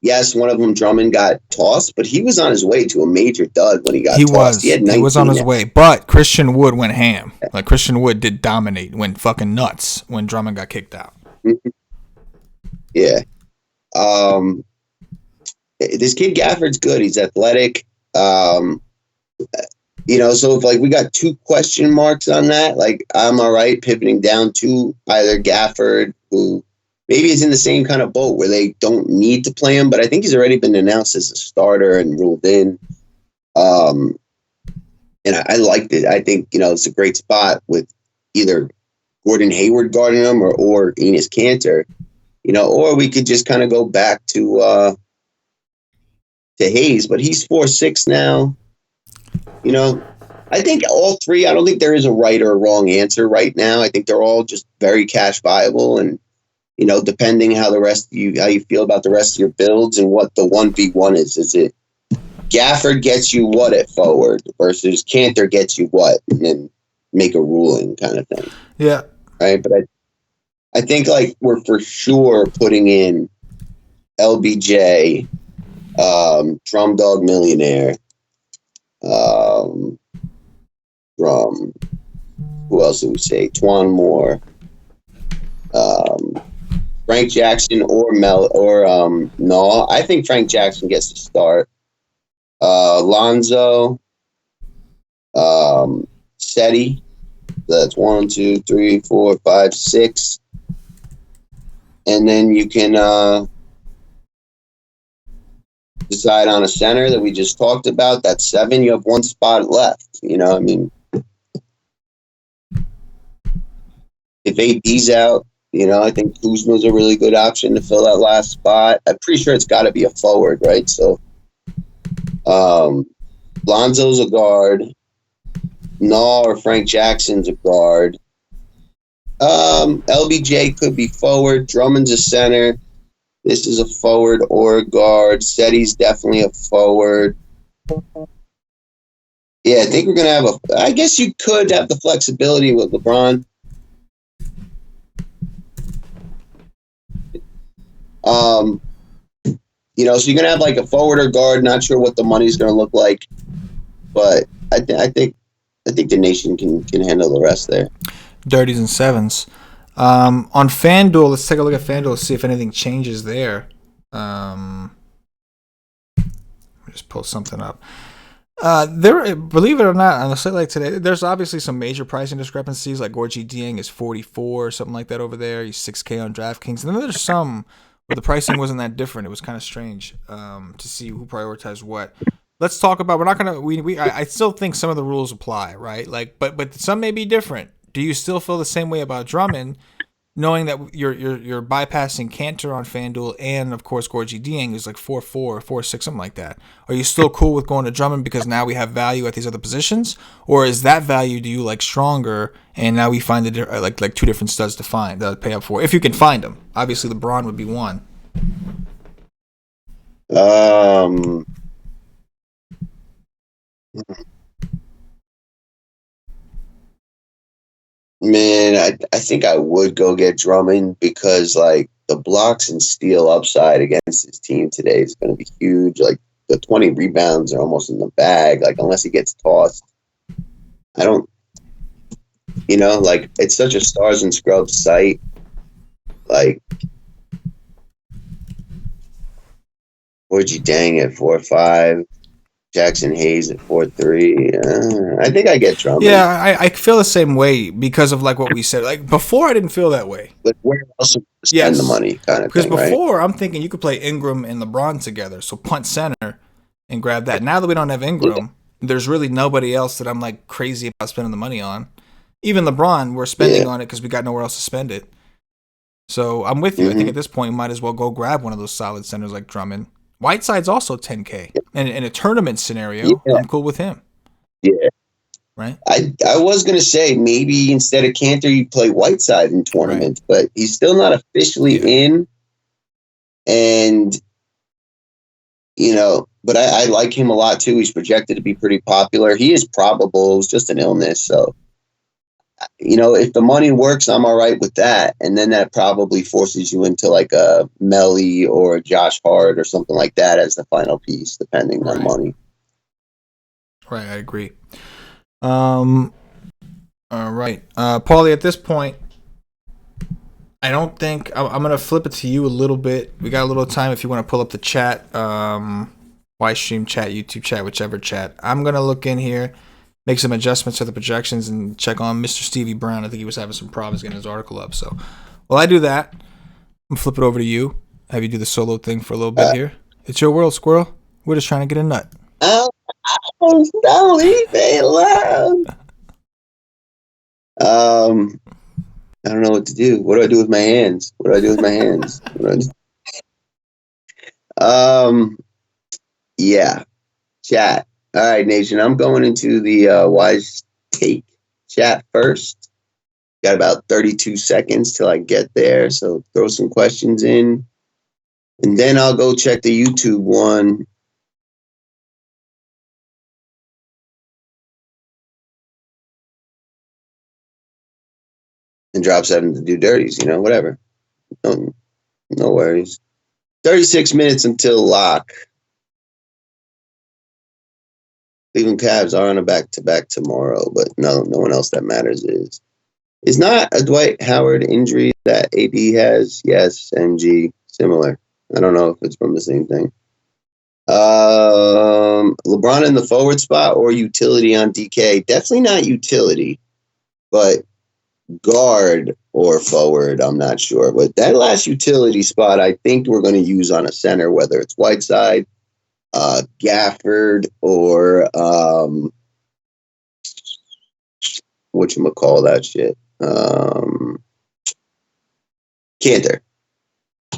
yes, one of them, Drummond, got tossed, but he was on his way to a major dud when he got tossed. He was on his way, but Christian Wood went ham. Like Christian Wood did dominate, went fucking nuts when Drummond got kicked out. Yeah. This kid Gafford's good. He's athletic. So if like we got 2 question marks on that, like I'm all right pivoting down to either Gafford, who maybe is in the same kind of boat where they don't need to play him, but I think he's already been announced as a starter and ruled in. And I liked it. I think, it's a great spot with either Gordon Hayward guarding him or Enes Kanter, or we could just kind of go back to Hayes, but he's 4'6" now. I think all three, I don't think there is a right or a wrong answer right now. I think they're all just very cash viable, and depending how you feel about the rest of your builds and what the 1v1 is. Is it Gafford gets you what at forward versus Kanter gets you what, and then make a ruling kind of thing. Yeah. Right. But I think like we're for sure putting in LBJ, Drum Dog Millionaire, who else did we say? Twan Moore, Frank Jackson or no. I think Frank Jackson gets to start. Lonzo, Seti. That's 1, 2, 3, 4, 5, 6. And then you can decide on a center that we just talked about. That's 7. You have one spot left. I mean, if AD's out, I think Kuzma's a really good option to fill that last spot. I'm pretty sure it's got to be a forward, right? So, Lonzo's a guard. No, or Frank Jackson's a guard. LBJ could be forward. Drummond's a center. This is a forward or a guard. Seti's definitely a forward. Yeah, I think we're going to have I guess you could have the flexibility with LeBron. So you're going to have like a forward or guard. Not sure what the money's going to look like. But I think the nation can handle the rest there. Dirties and sevens. On FanDuel, let's take a look at FanDuel, see if anything changes there. Let me just pull something up. Believe it or not, on a site like today, there's obviously some major pricing discrepancies. Like Gorgie Dieng is 44 or something like that over there. He's 6K on DraftKings. And then there's some where the pricing wasn't that different. It was kind of strange to see who prioritized what. Let's talk about. We're not gonna. I still think some of the rules apply, right? Like, but some may be different. Do you still feel the same way about Drummond, knowing that you're bypassing Cantor on FanDuel and of course Gorgie Dieng is like 4-4, 4-6, something like that? Are you still cool with going to Drummond because now we have value at these other positions, or is that value do you like stronger and now we find like two different studs to find that pay up for if you can find them? Obviously, LeBron would be one. Man, I think I would go get Drummond because like the blocks and steal upside against his team today is going to be huge. Like the 20 rebounds are almost in the bag. Like unless he gets tossed, I don't. Like it's such a stars and scrubs site. Like, Gorgie Dieng at 4-5. Jackson Hayes at 4-3. I think I get Drummond. Yeah, I feel the same way because of like what we said. Like before, I didn't feel that way. But where else would you spend the money, kind of because thing, before right? I'm thinking you could play Ingram and LeBron together, so punt center and grab that. Now that we don't have Ingram, there's really nobody else that I'm like crazy about spending the money on. Even LeBron, we're spending on it because we got nowhere else to spend it. So I'm with you. I think at this point, you might as well go grab one of those solid centers like Drummond. Whiteside's also 10K. And in a tournament scenario, I'm cool with him. Yeah. Right? I was going to say maybe instead of Cantor, you play Whiteside in tournaments, but he's still not officially in. And, but I like him a lot too. He's projected to be pretty popular. He is probable. It was just an illness. So, if the money works, I'm all right with that. And then that probably forces you into like a Melly or a Josh Hart or something like that as the final piece, depending on money. Right, I agree. All right. Paulie, at this point, I don't think I'm going to flip it to you a little bit. We got a little time if you want to pull up the chat, Ystream chat, YouTube chat, whichever chat. I'm going to look in here, make some adjustments to the projections, and check on Mr. Stevie Brown. I think he was having some problems getting his article up. So while I do that, I'm going to flip it over to you, have you do the solo thing for a little bit here. It's your world, Squirrel. We're just trying to get a nut. Don't leave me alone. I don't know what to do. What do I do with my hands? Yeah. Chat. All right, Nation. I'm going into the WiseTake chat first. Got about 32 seconds till I get there, so throw some questions in. And then I'll go check the YouTube one. And drop 7 to do dirties, whatever. No worries. 36 minutes until lock. Cleveland Cavs are on a back-to-back tomorrow, but no one else that matters is. Is not a Dwight Howard injury that AD has? Yes, MG, similar. I don't know if it's from the same thing. LeBron in the forward spot or utility on DK? Definitely not utility, but guard or forward, I'm not sure. But that last utility spot, I think we're going to use on a center, whether it's Whiteside, Gafford, or whatchamacall that shit? Cantor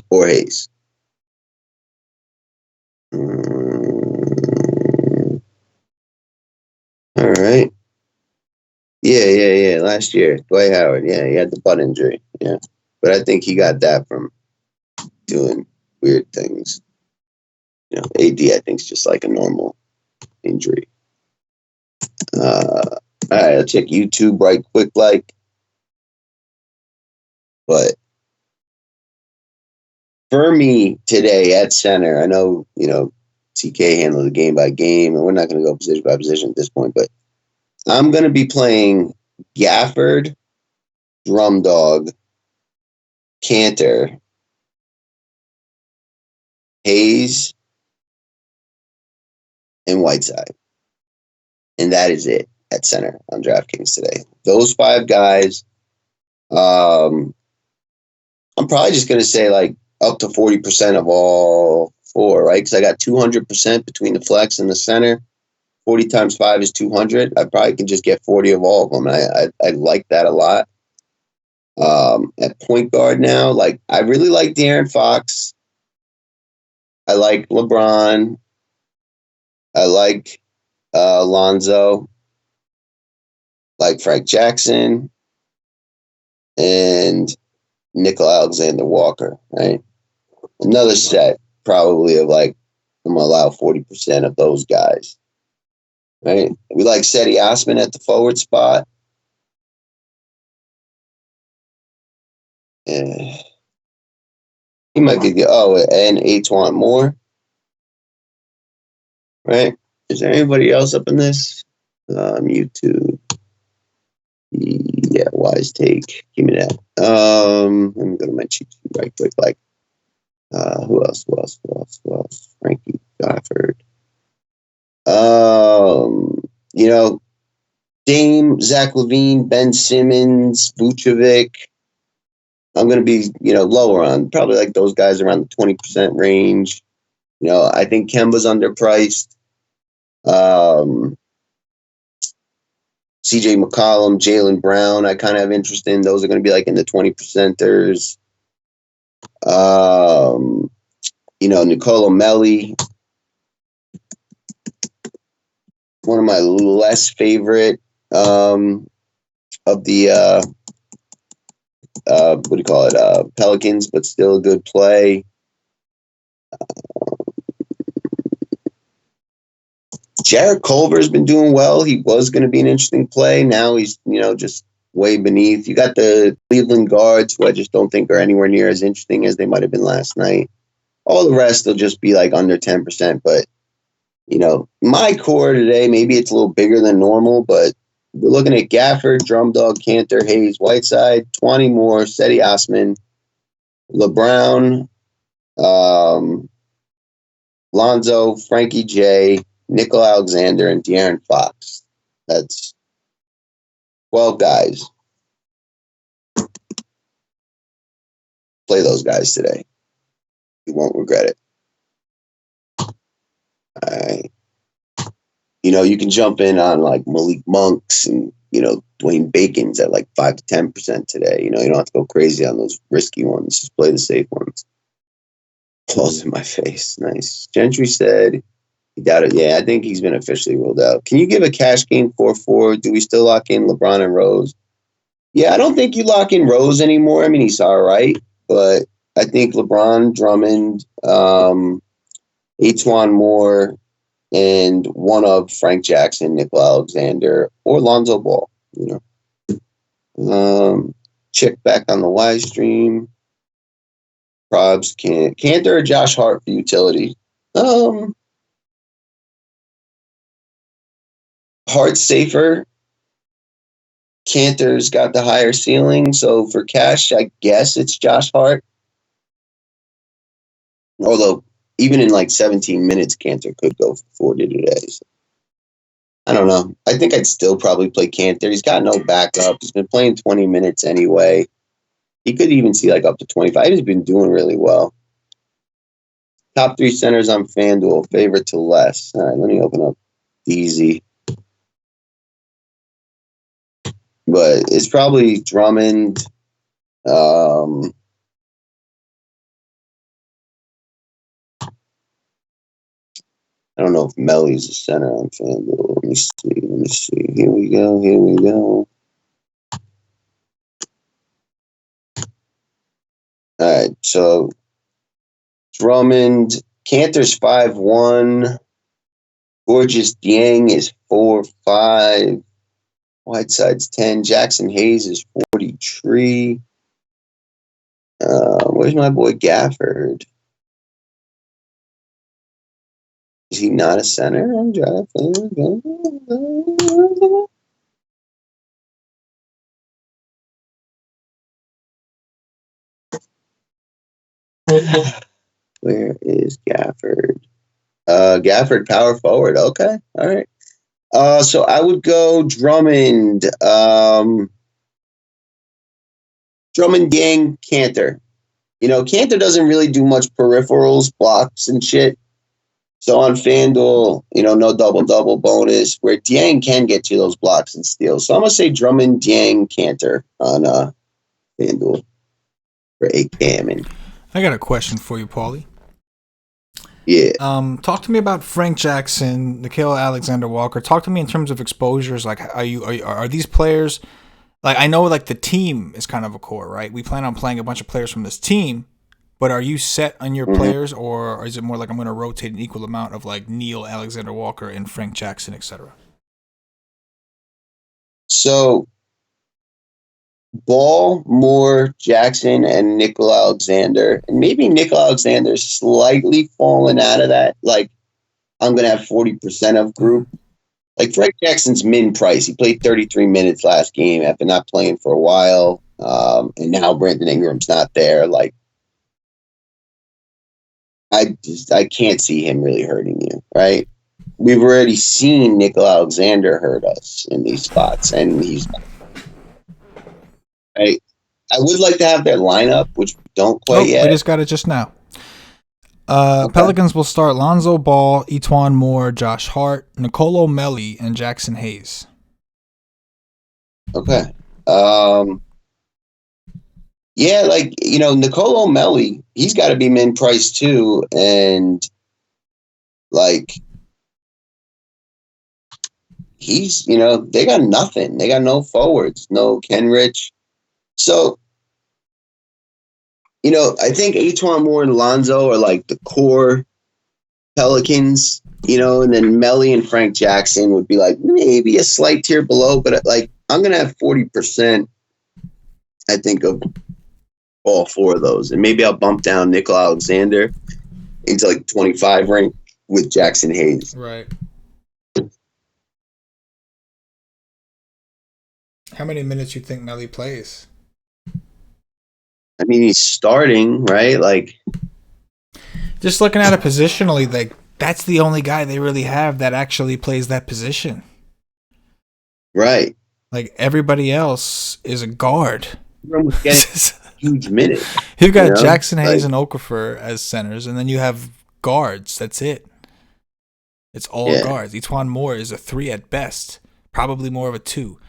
or Hayes. All right. Yeah. Last year, Dwight Howard. Yeah, he had the butt injury. Yeah, but I think he got that from doing weird things. AD I think is just like a normal injury. All right, I'll check YouTube right quick, but for me today at center, I know TK handled the game by game, and we're not going to go position by position at this point, but I'm going to be playing Gafford, Drum Dog, Cantor, Hayes, and Whiteside. And that is it at center on DraftKings today. Those 5 guys, I'm probably just going to say like up to 40% of all 4, right? Because I got 200% between the flex and the center. 40 times 5 is 200. I probably can just get 40 of all of them. I like that a lot. At point guard now, like I really like De'Aaron Fox. I like LeBron. I like Lonzo. Like Frank Jackson and Nickel Alexander Walker, right? Another set probably of like, I'm going to allow 40% of those guys, right? We like Seti Osman at the forward spot. He might be and Antoine Moore, right? Is there anybody else up in this? YouTube. Yeah, WiseTake. Give me that. Let me go to my cheat sheet right quick. Like, who else? Frankie Gofford. Dame, Zach LaVine, Ben Simmons, Vucevic. I'm going to be, lower on probably like those guys around the 20% range. I think Kemba's underpriced. CJ McCollum, Jaylen Brown, I kind of have interest in. Those are going to be like in the 20%ers. Nicola Melli. One of my less favorite of the what do you call it? Pelicans, but still a good play. Jared Culver's been doing well. He was going to be an interesting play. Now he's, just way beneath. You got the Cleveland guards, who I just don't think are anywhere near as interesting as they might have been last night. All the rest will just be like under 10%. But, my core today, maybe it's a little bigger than normal, but we're looking at Gafford, Drum Dog, Cantor, Hayes, Whiteside, 20 more, Seti Osman, LeBron, Lonzo, Frankie J, Nickel Alexander, and De'Aaron Fox. That's 12 guys. Play those guys today. You won't regret it. All right. You can jump in on like Malik Monks and, Dwayne Bacon's at like 5 to 10% today. You don't have to go crazy on those risky ones. Just play the safe ones. Balls in my face. Nice. Gentry said he doubted. Yeah, I think he's been officially ruled out. Can you give a cash game 4-4? Do we still lock in LeBron and Rose? Yeah, I don't think you lock in Rose anymore. I mean, he's all right, but I think LeBron, Drummond, Antoine Moore, and one of Frank Jackson, Nickel Alexander, or Lonzo Ball. Check back on the live stream. Probs Cantor or Josh Hart for utility. Hart's safer. Cantor's got the higher ceiling, so for cash, I guess it's Josh Hart. Although, even in like 17 minutes, Cantor could go for 40 today. So. I don't know. I think I'd still probably play Cantor. He's got no backup. He's been playing 20 minutes anyway. He could even see like up to 25. He's been doing really well. Top 3 centers on FanDuel, favorite to less. All right, let me open up Easy. But it's probably Drummond. I don't know if Melly's a center on FanDuel. Let me see. Here we go. All right, so Drummond, Cantor's 5'1". Gorgeous Dieng is 4'5". Whiteside's 10. Jackson Hayes is 43. Where's my boy Gafford? Is he not a center? Where is Gafford? Gafford, power forward. Okay, all right. So I would go Drummond. Drummond, Gang, Cantor. Cantor doesn't really do much peripherals, blocks, and shit. So on FanDuel, no double-double bonus, where Dieng can get you those blocks and steals. So I'm going to say Drummond, Dieng, Cantor on FanDuel for 8K. I got a question for you, Paulie. Yeah. Talk to me about Frank Jackson, Nickeil Alexander-Walker. Talk to me in terms of exposures. Like, are these players? Like, I know like the team is kind of a core, right? We plan on playing a bunch of players from this team, but are you set on your players, or is it more like I'm going to rotate an equal amount of like Nickeil Alexander-Walker and Frank Jackson, etc.? So, Ball, Moore, Jackson, and Nickeil Alexander, and maybe Nickeil Alexander's slightly fallen out of that. Like, I'm going to have 40% of group. Like, Frank Jackson's min price. He played 33 minutes last game after not playing for a while. And now Brandon Ingram's not there. Like, I can't see him really hurting you, right? We've already seen Nickeil Alexander hurt us in these spots, and he's right. I would like to have their lineup, which we don't quite yet. We just got it just now. Okay. Pelicans will start Lonzo Ball, Etuan Moore, Josh Hart, Nicolo Melli, and Jackson Hayes. Okay. Yeah, like, Nicolo Melli, he's got to be min price too. And, like, he's, they got nothing. They got no forwards, no Kenrich. So, I think Etuan Moore and Lonzo are like the core Pelicans, and then Melly and Frank Jackson would be like maybe a slight tier below, but like I'm going to have 40%, I think, of all 4 of those. And maybe I'll bump down Nickeil Alexander into like 25 rank with Jackson Hayes. Right. How many minutes you think Melly plays? I mean, he's starting, right? Like, just looking at it positionally, like that's the only guy they really have that actually plays that position. Right. Like everybody else is a guard. You're almost getting huge minutes. You've got Jackson Hayes and Okafor as centers, and then you have guards. That's it. It's all guards. Etuan Moore is a 3 at best, probably more of a 2.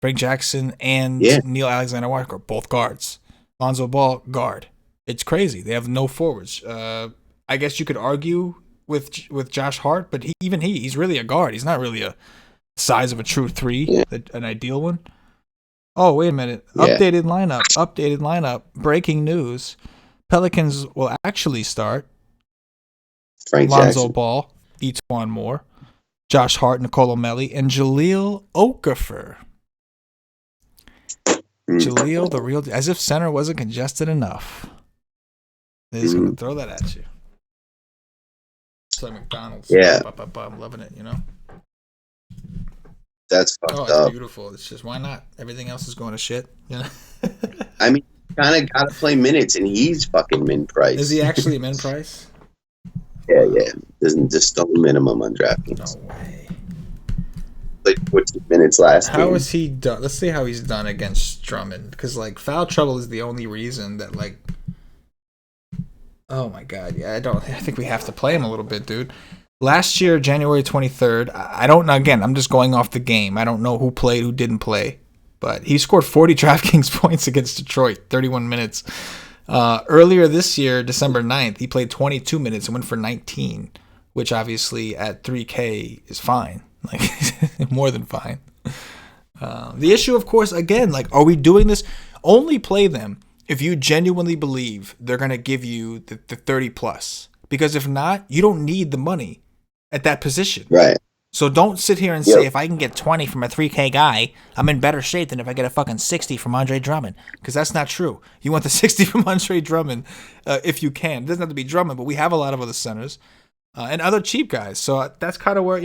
Frank Jackson and Nickeil Alexander-Walker are both guards. Lonzo Ball, guard. It's crazy. They have no forwards. I guess you could argue with Josh Hart, but he's really a guard. He's not really a size of a true 3, an ideal one. Oh, wait a minute. Updated lineup. Breaking news. Pelicans will actually start Frank Lonzo Jackson. Ball, Etuan Moore, Josh Hart, Nicolo Melli, and Jahlil Okafor. Jahlil, the real, as if center wasn't congested enough. They're just going to throw that at you. It's like McDonald's. Yeah. I'm loving it, That's Oh, fucked it's up. beautiful. It's just why not? Everything else is going to shit. You know? I mean, kind of got to play minutes, and he's fucking min Is price. he actually min price? Yeah, Wow. yeah. Doesn't just stone minimum on No DraftKings. way. Played 14 minutes last How game. is he done? Let's see how he's done against Drummond, because like foul trouble is the only reason that like. Oh my god, yeah, I think we have to play him a little bit, dude. Last year, January 23rd, I don't know. Again, I'm just going off the game. I don't know who played, who didn't play, but he scored 40 DraftKings points against Detroit, 31 minutes. Earlier this year, December 9th, he played 22 minutes and went for 19, which obviously at 3K is fine, like more than fine. The issue, of course, again, like, are we doing this? Only play them if you genuinely believe they're going to give you the 30 plus. Because if not, you don't need the money at that position. Right. So don't sit here and Yep. say, if I can get 20 from a 3K guy, I'm in better shape than if I get a fucking 60 from Andre Drummond. Because that's not true. You want the 60 from Andre Drummond if you can. It doesn't have to be Drummond, but we have a lot of other centers. And other cheap guys. So that's kind of where,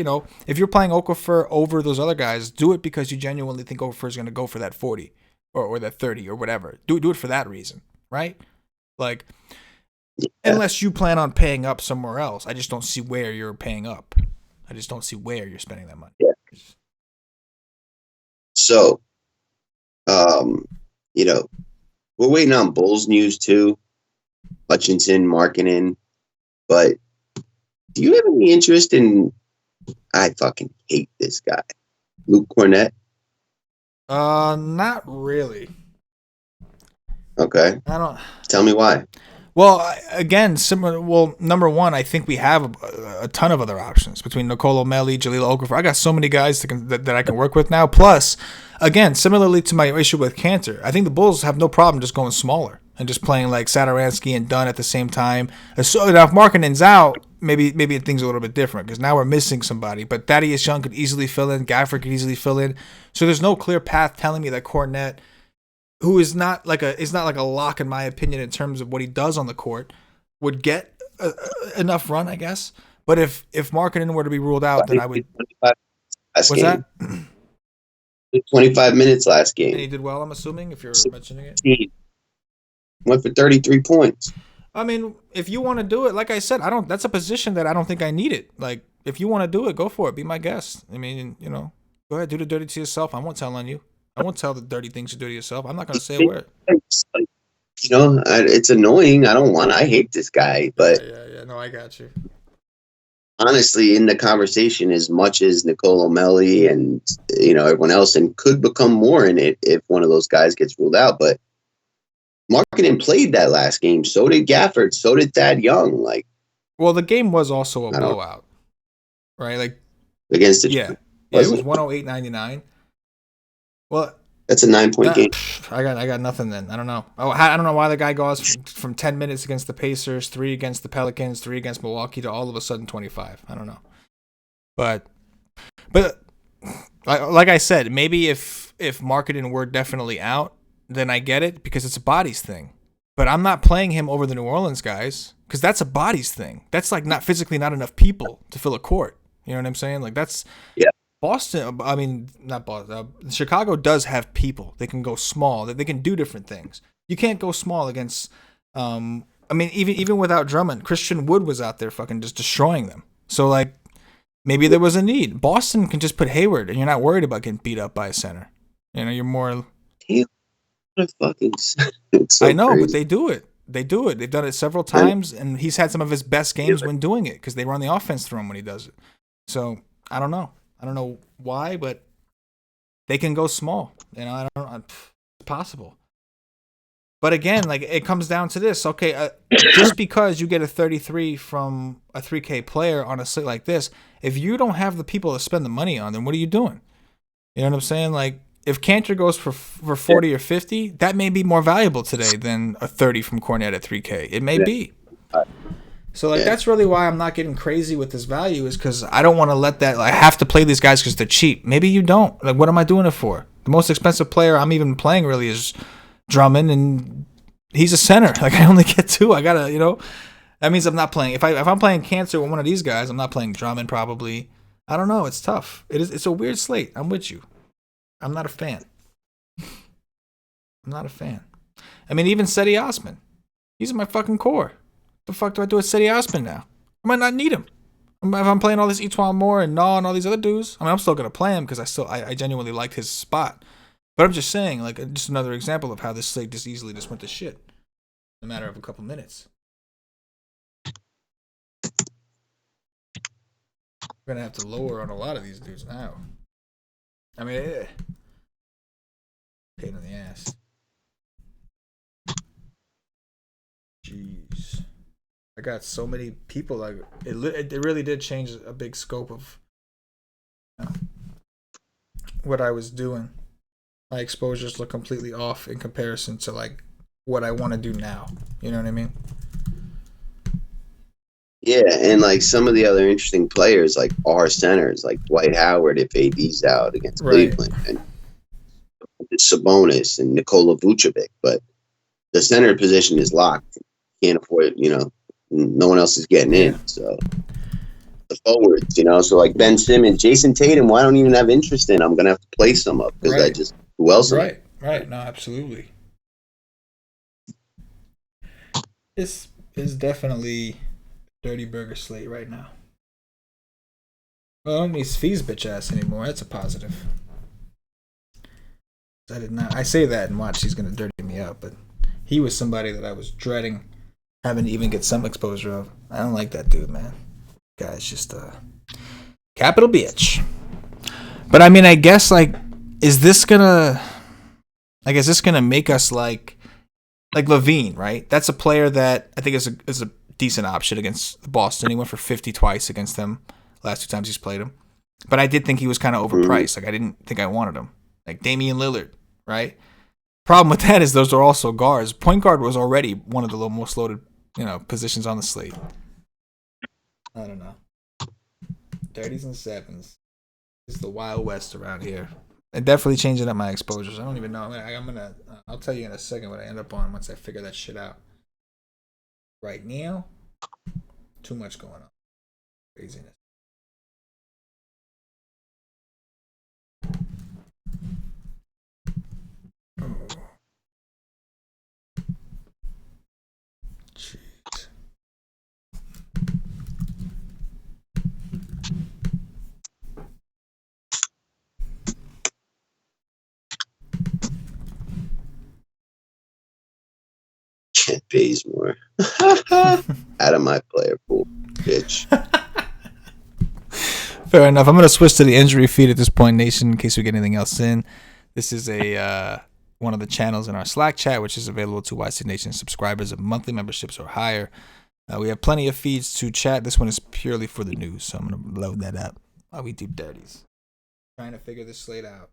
if you're playing Okafor over those other guys, do it because you genuinely think Okafor is going to go for that 40 or that 30 or whatever. Do it for that reason, right? Like, unless you plan on paying up somewhere else. I just don't see where you're paying up. I just don't see where you're spending that money. Yeah. So, we're waiting on Bulls news too. Hutchinson, Markkanen. But do you have any interest in? I fucking hate this guy, Luke Cornett. Not really. Okay, I don't. tell me why. Well, again, similar. Well, number one, I think we have a ton of other options between Nicolo Melli, Jahlil Okafor. I got so many guys that I can work with now. Plus, again, similarly to my issue with Cantor, I think the Bulls have no problem just going smaller and just playing like Satoransky and Dunn at the same time. So now if Markkanen's out, maybe things are a little bit different because now we're missing somebody. But Thaddeus Young could easily fill in. Gafford could easily fill in. So there's no clear path telling me that Cornett, who is not like a lock in my opinion in terms of what he does on the court, would get enough run, I guess. But if Markkanen were to be ruled out, then I would. Last What's game. that? 25 minutes last And he game. did well, I'm assuming, if you're mentioning it. 16. Went for 33 points. I mean, if you want to do it, like I said, that's a position that I don't think I need it. Like, if you want to do it, go for it. Be my guest. I mean, go ahead, do the dirty to yourself. I won't tell on you. I won't tell the dirty things you do to yourself. I'm not going to say a word. It's annoying. I hate this guy, but Yeah. No, I got you. honestly, in the conversation, as much as Nicolo Melli and everyone else, and could become more in it if one of those guys gets ruled out. But Markkanen played that last game. So did Gafford. So did Thad Young. Like, well, the game was also a blowout, right? Like against the yeah, it was 108-99. Well, that's a 9-point game. I got nothing then. I don't know. I don't know why the guy goes from 10 minutes against the Pacers, 3 against the Pelicans, 3 against Milwaukee to all of a sudden 25. I don't know. But like I said, maybe if Markkanen were definitely out, then I get it because it's a bodies thing. But I'm not playing him over the New Orleans guys because that's a bodies thing. That's like not physically not enough people to fill a court. You know what I'm saying? Like that's Boston. I mean, not Boston. Chicago does have people. They can go small. They can do different things. You can't go small against. I mean, even without Drummond, Christian Wood was out there fucking just destroying them. So like, maybe there was a need. Boston can just put Hayward, and you're not worried about getting beat up by a center. You're more. It's so I know, crazy. but they do it. They do it. They've done it several times, and he's had some of his best games when doing it because they run the offense through him when he does it. So I don't know. I don't know why, but they can go small. I don't know. It's possible. But again, like it comes down to this. Okay, just because you get a 33 from a 3K player on a slate like this, if you don't have the people to spend the money on, then what are you doing? You know what I'm saying? Like, if Cantor goes for 40 or 50, that may be more valuable today than a 30 from Cornett at 3K. It may be. So, like, that's really why I'm not getting crazy with this value is because I don't want to let that, like, I have to play these guys because they're cheap. Maybe you don't. Like, what am I doing it for? The most expensive player I'm even playing really is Drummond, and he's a center. Like, I only get 2. I got to, that means I'm not playing. If I'm playing Cantor with one of these guys, I'm not playing Drummond probably. I don't know. It's tough. It's a weird slate. I'm with you. I'm not a fan. I'm not a fan. I mean, even Seti Osman. He's in my fucking core. The fuck do I do with Seti Osman now? I might not need him. If I'm playing all this Etwan Moore and Naw and all these other dudes, I mean, I'm still gonna play him because I genuinely liked his spot. But I'm just saying, like, just another example of how this slate just easily just went to shit in a matter of a couple minutes. We're gonna have to lower on a lot of these dudes now. I mean, pain in the ass. Jeez, I got so many people. Like it really did change a big scope of what I was doing. My exposures look completely off in comparison to like what I want to do now. You know what I mean? Yeah, and like some of the other interesting players, like our centers, like Dwight Howard, if AD's out against Cleveland, and Sabonis and Nikola Vucevic, but the center position is locked. Can't afford, no one else is getting in. So the forwards, so like Ben Simmons, Jason Tatum, I don't even have interest in. I'm gonna have to play some up because who else? Right. No, absolutely. This is definitely dirty burger slate right now. Well, I don't need Fee's bitch ass anymore. That's a positive. I did not. I say that and watch. He's gonna dirty me up, but he was somebody that I was dreading having to even get some exposure of. I don't like that dude, man. Guy's just a capital bitch. But I mean, I guess like, is this gonna make us like Levine, right? That's a player that I think is a decent option against Boston. He went for 50 twice against them last 2 times he's played him. But I did think he was kind of overpriced. Like I didn't think I wanted him. Like Damian Lillard, right? Problem with that is those are also guards. Point guard was already one of the most loaded, positions on the slate. I don't know. 30s and 7s is the Wild West around here. And definitely changing up my exposures. I don't even know. I'll tell you in a second what I end up on once I figure that shit out. Right now, too much going on. Craziness. Oh. Jeez. Kent Bazemore. Out of my player pool, bitch. Fair enough. I'm going to switch to the injury feed at this point, Nation, in case we get anything else in. This is one of the channels in our Slack chat, which is available to WiseTake Nation subscribers of monthly memberships or higher. We have plenty of feeds to chat. This one is purely for the news, so I'm going to load that up while we do dirties. Trying to figure this slate out.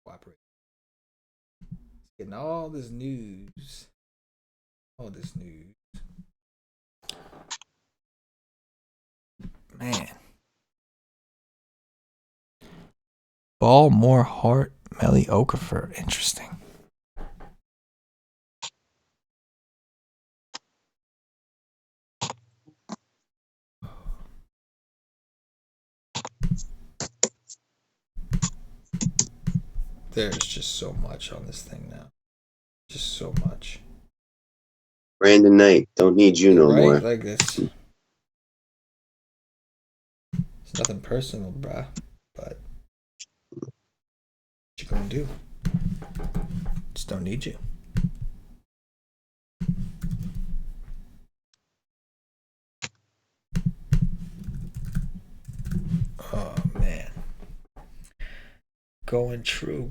Cooperate. Getting all this news. Man. Ball, Moore, Hart, Melly, Okafor. Interesting. There's just so much on this thing now. Just so much. Brandon Knight, don't need you no more. Like this. It's nothing personal, bruh. But what you gonna do? Just don't need you. Oh man. Going true.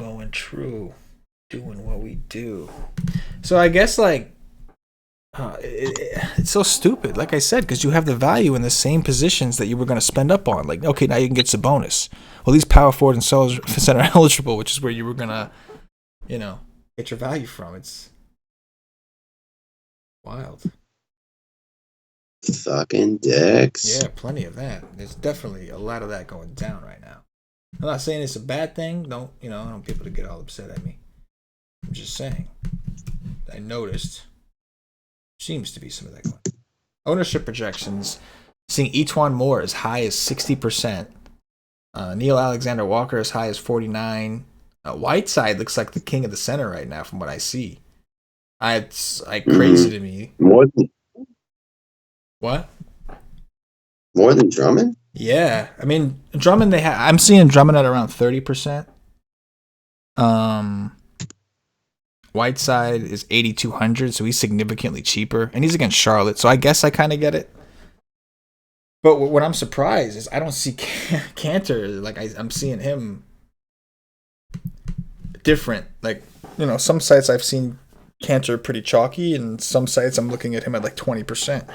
Doing what we do. So I guess like it's so stupid, like I said, because you have the value in the same positions that you were going to spend up on. Like, okay, now you can get Sabonis. Well, these power forward and center are eligible, which is where you were going to, get your value from. It's wild. Fucking dicks. Yeah, plenty of that. There's definitely a lot of that going down right now. I'm not saying it's a bad thing. I don't want people to get all upset at me. I'm just saying. I noticed. Seems to be some of that going. Ownership projections, seeing Etwan Moore as high as 60%, Neil Alexander Walker as high as 49. Whiteside looks like the king of the center right now from what I see. It's like crazy to me. More than What? Drummond? Yeah, I mean Drummond. I'm seeing Drummond at around 30%. Whiteside is 8,200, so he's significantly cheaper, and he's against Charlotte. So I guess I kind of get it. But what I'm surprised is I don't see Cantor. Like I'm seeing him different. Like some sites I've seen Cantor pretty chalky, and some sites I'm looking at him at like 20%.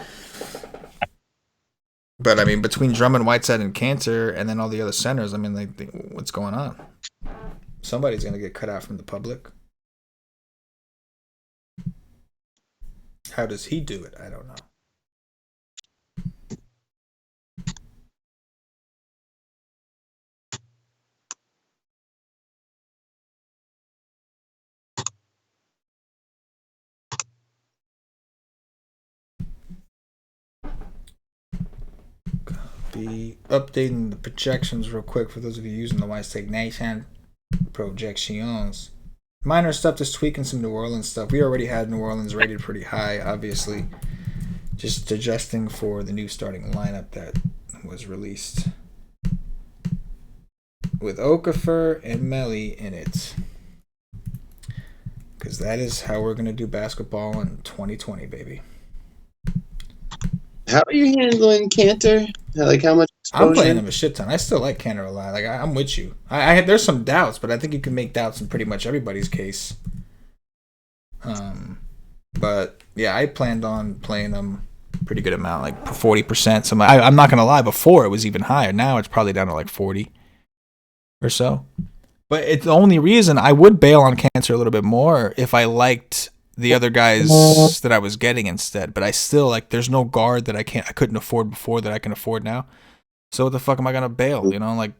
But I mean, between Drummond, Whiteside, and Cantor, and then all the other centers, I mean, like, what's going on? Somebody's gonna get cut out from the public. How does he do it? I don't know. Be updating the projections real quick for those of you using the WiseTake Nation projections. Minor stuff, just tweaking some New Orleans stuff. We already had New Orleans rated pretty high, obviously. Just adjusting for the new starting lineup that was released with Okafor and Melly in it. Because that is how we're going to do basketball in 2020, baby. How are you handling Cantor? Like how much exposure? I'm playing him a shit ton. I still like Cantor a lot. Like I'm with you. I there's some doubts, but I think you can make doubts in pretty much everybody's case. But yeah, I planned on playing him pretty good amount, like 40%. So I'm not gonna lie. Before it was even higher. Now it's probably down to like 40 or so. But it's the only reason I would bail on Cantor a little bit more if I liked the other guys that I was getting instead. But I still there's no guard that I couldn't afford before that I can afford now. So what the fuck am I gonna bail? Like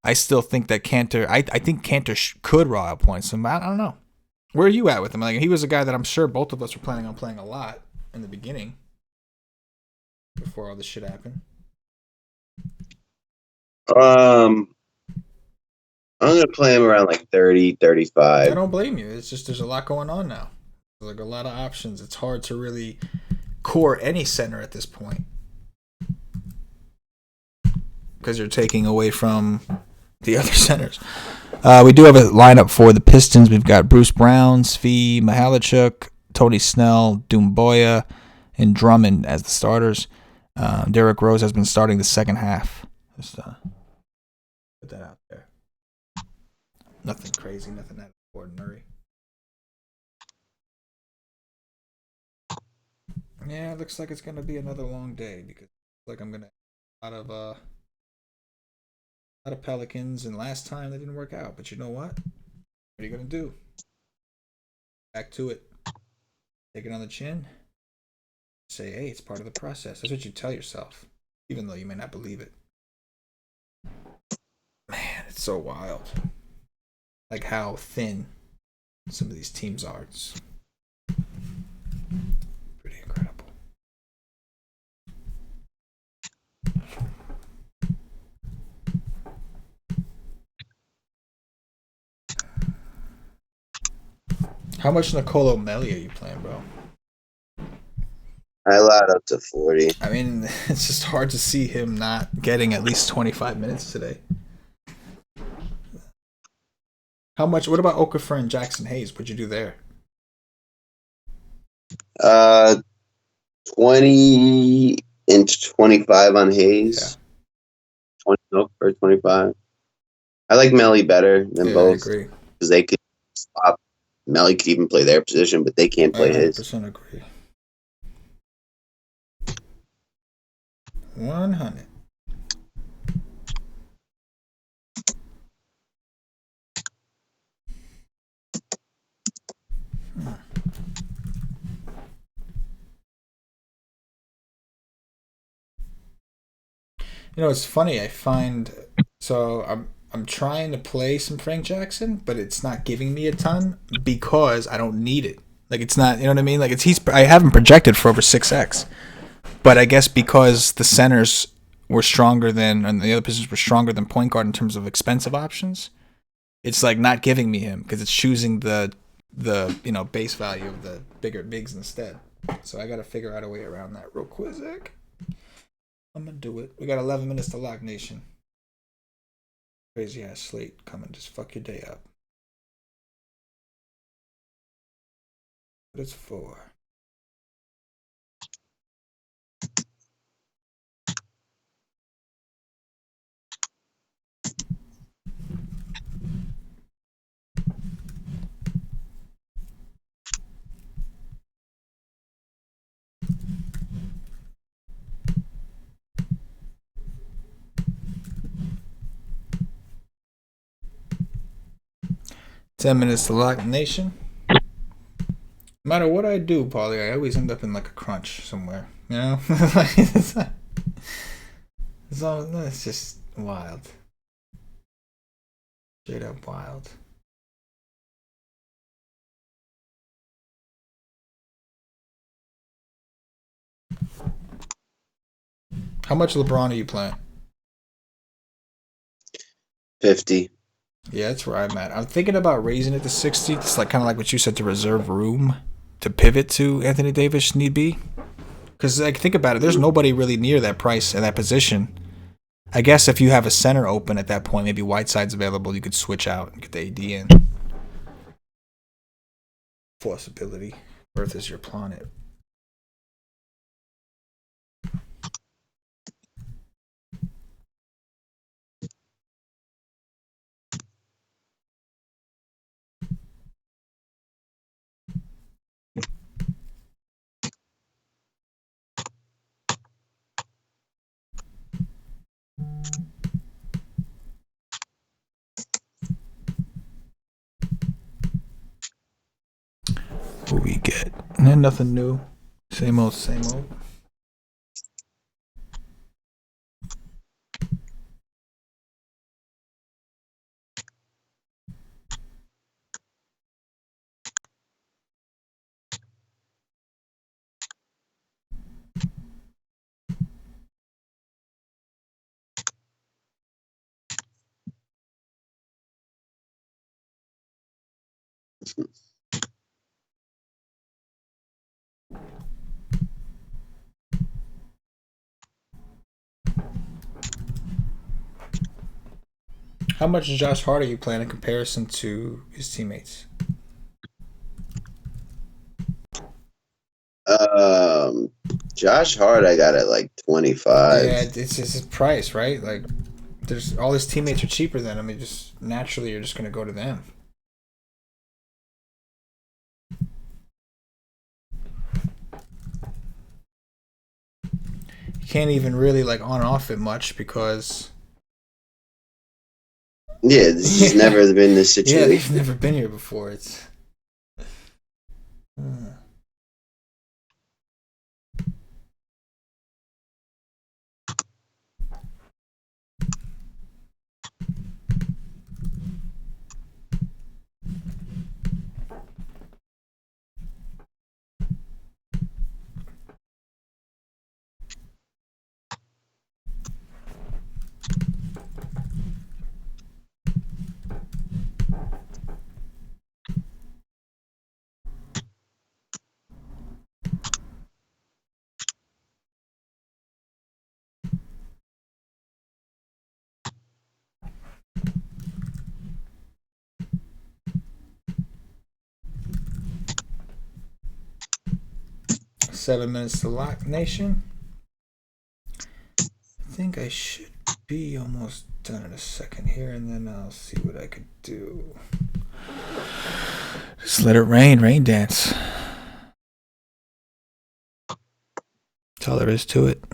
I still think that Cantor. I think Cantor could raw out points. So I don't know. Where are you at with him? Like he was a guy that I'm sure both of us were planning on playing a lot in the beginning before all this shit happened. I'm gonna play him around like 30, 35. I don't blame you. It's just there's a lot going on now. There's like a lot of options. It's hard to really core any center at this point because you're taking away from the other centers. We do have a lineup for the Pistons. We've got Bruce Brown, Svi Mihalichuk, Tony Snell, Doumbouya, and Drummond as the starters. Derrick Rose has been starting the second half. Just put that out there. Nothing crazy, nothing that ordinary. Yeah, it looks like it's gonna be another long day because I'm gonna have a lot of Pelicans, and last time they didn't work out. But you know what? What are you gonna do? Back to it. Take it on the chin. Say, hey, it's part of the process. That's what you tell yourself, even though you may not believe it. Man, it's so wild. Like how thin some of these teams are. It's pretty incredible. How much Nicolo Melli are you playing, bro? I allowed up to 40. I mean, it's just hard to see him not getting at least 25 minutes today. How much? What about Okafor and Jackson Hayes? What'd you do there? 20 and 25 on Hayes. Yeah. 20 for 25. I like Melly better than both. I agree. Because they could swap. Melly could even play their position, but they can't play his. 100% agree. 100. It's funny. I find I'm trying to play some Frank Jackson, but it's not giving me a ton because I don't need it. Like it's not, you know what I mean? Like I haven't projected for over 6x. But I guess because the centers were stronger than, and the other positions were stronger than point guard in terms of expensive options, it's like not giving me him because it's choosing the base value of the bigger bigs instead. So I got to figure out a way around that real quick. I'm gonna do it. We got 11 minutes to lock, nation. Crazy ass slate coming, just fuck your day up. But it's 4. Ten minutes to lock, nation. No matter what I do, Paulie, I always end up in like a crunch somewhere. You know, it's just wild. Straight up wild. How much LeBron are you playing? 50. Yeah, that's where I'm at. I'm thinking about raising it to 60. It's like kind of like what you said, to reserve room to pivot to Anthony Davis need be. Because like think about it, there's nobody really near that price and that position. I guess if you have a center open at that point, maybe Whiteside's available, you could switch out and get the AD in. Possibility. Earth is your planet. What we get? Nothing new. Same old, same old. How much is Josh Hart are you playing in comparison to his teammates? Josh Hart, I got at like 25. Yeah, it's just his price, right? Like, there's all his teammates are cheaper than him. Just naturally, you're just gonna go to them. You can't even really like on off it much because This has never been this situation. Yeah, they've never been here before. It's. Hmm. Seven minutes to lock, nation. I think I should be almost done in a second here, and then I'll see what I could do. Just let it rain dance. That's all there is to it.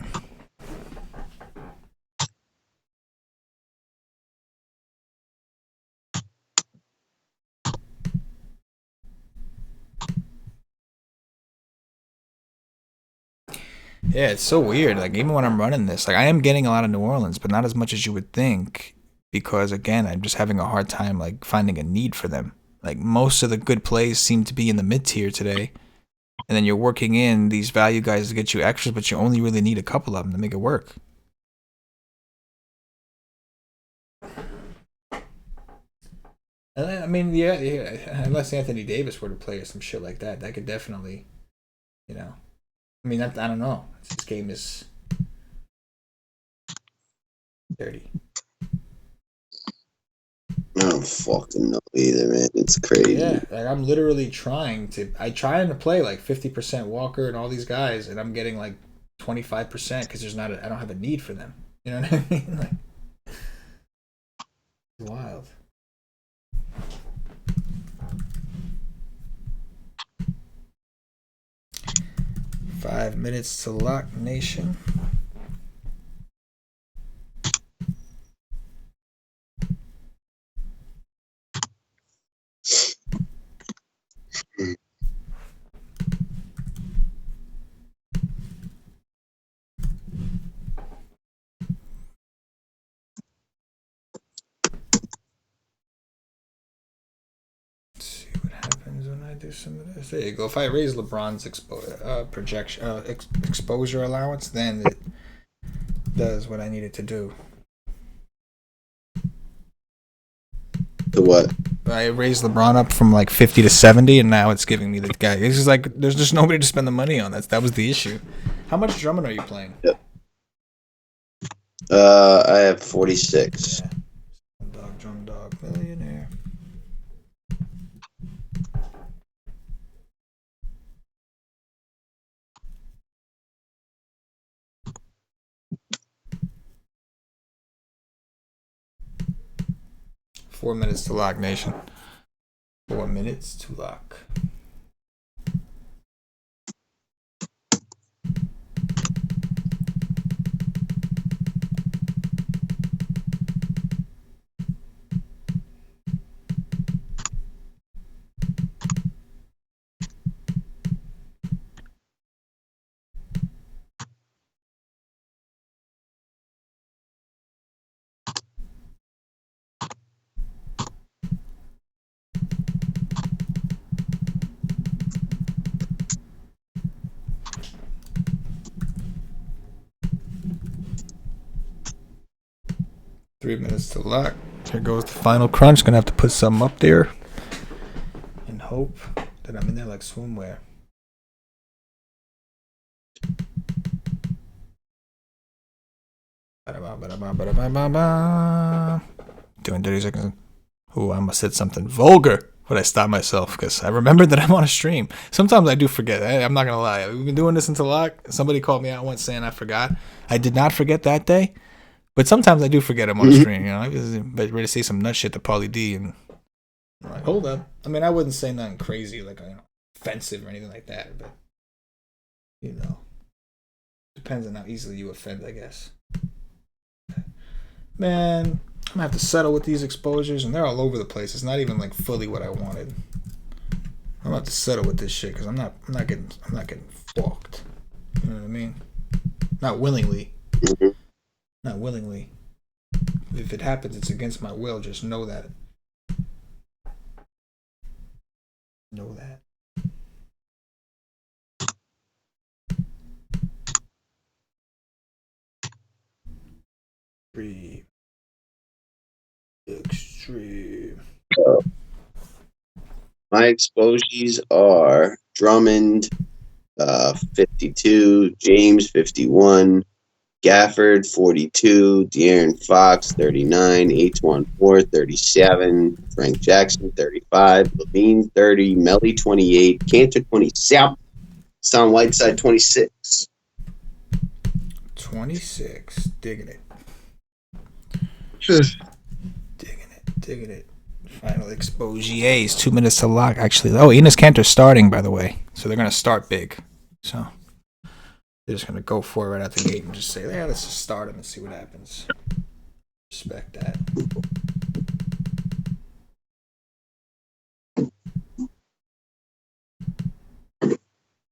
Yeah, it's so weird. Like, even when I'm running this, like, I am getting a lot of New Orleans, but not as much as you would think, because again, I'm just having a hard time like finding a need for them. Like, most of the good plays seem to be in the mid tier today, and then you're working in these value guys to get you extras, but you only really need a couple of them to make it work. I mean, yeah, unless Anthony Davis were to play or some shit like that, that could definitely, you know. I mean, I don't know. This game is dirty. I don't fucking know either, man. It's crazy. Yeah, like I'm literally trying to play like 50% Walker and all these guys, and I'm getting like 25% because I don't have a need for them. You know what I mean? Like, it's wild. Five minutes to lock, nation. Mm. 'There's some of this. There you go. If I raise LeBron's exposure allowance, then it does what I need it to do. To what? I raised LeBron up from like 50 to 70, and now it's giving me the guy. It's just like there's just nobody to spend the money on. That was the issue. How much Drummond are you playing? Yep. I have 46. Yeah. Drum dog, millionaire. Four minutes to lock, nation. 4 minutes to lock. Three minutes to lock. Here goes the final crunch. Gonna have to put something up there and hope that I'm in there like swimwear. Doing 30 seconds. Ooh, I almost said something vulgar, but I stopped myself because I remembered that I'm on a stream. Sometimes I do forget. I'm not gonna lie. We've been doing this until lock. Somebody called me out once saying I forgot. I did not forget that day. But sometimes I do forget I'm on a stream, you know. I was ready to say some nut shit to Paulie D, and I'm like, hold up. I mean, I wouldn't say nothing crazy, like offensive or anything like that, but you know, depends on how easily you offend, I guess. Man, I'm gonna have to settle with these exposures, and they're all over the place. It's not even like fully what I wanted. I'm gonna have to settle with this shit because I'm not getting fucked. You know what I mean? Not willingly. Mm-hmm. Not willingly. If it happens, it's against my will. Just know that. Know that. Extreme. My exposures are Drummond, 52, James, 51, Gafford, 42, De'Aaron Fox, 39, H1 4, 37, Frank Jackson, 35, Levine, 30, Melly, 28, Cantor, 27, Hassan Whiteside, 26. 26. Digging it. Digging it. Final exposures. 2 minutes to lock, actually. Oh, Enes Kanter's starting, by the way. So they're going to start big. So they're just going to go for it right out the gate and just say, yeah, let's just start him and see what happens. Respect that.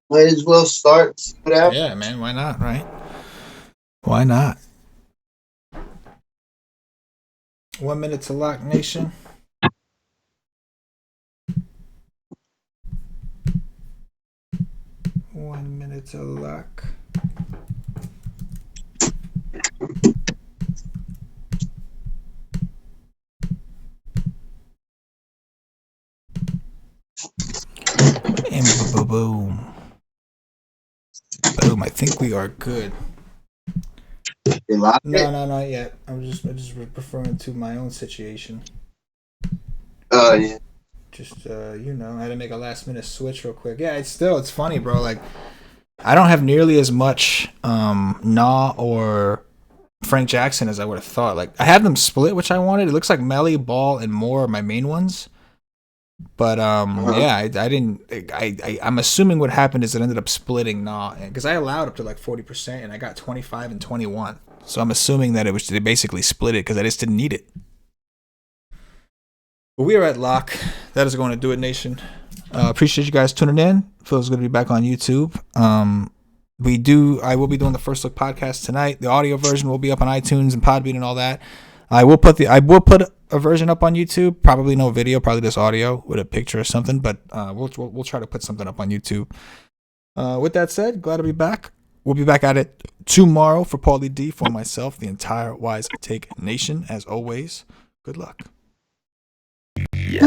Might as well start. See what happens. Yeah, man. Why not, right? Why not? 1 minute to lock, nation. One minute to lock. And boom. Boom. I think we are good. No, not yet. I'm just referring to my own situation. yeah. Just I had to make a last minute switch real quick. Yeah, it's funny, bro. Like, I don't have nearly as much Nah or Frank Jackson as I would have thought. Like, I have them split, which I wanted. It looks like Melly, Ball, and Moore are my main ones. But yeah, I didn't. I'm assuming what happened is it ended up splitting Nah, because I allowed up to like 40%, and I got 25 and 21. So I'm assuming that they basically split it because I just didn't need it. But we are at lock. That is going to do it, nation. Appreciate you guys tuning in. Feels good to be back on YouTube. I will be doing the First Look podcast tonight. The audio version will be up on iTunes and Podbean and all that. I will put a version up on YouTube. Probably no video, probably just audio with a picture or something. But we'll try to put something up on YouTube. With that said, glad to be back. We'll be back at it tomorrow for Paulie D, for myself, the entire WiseTake Nation. As always, good luck. Yeah.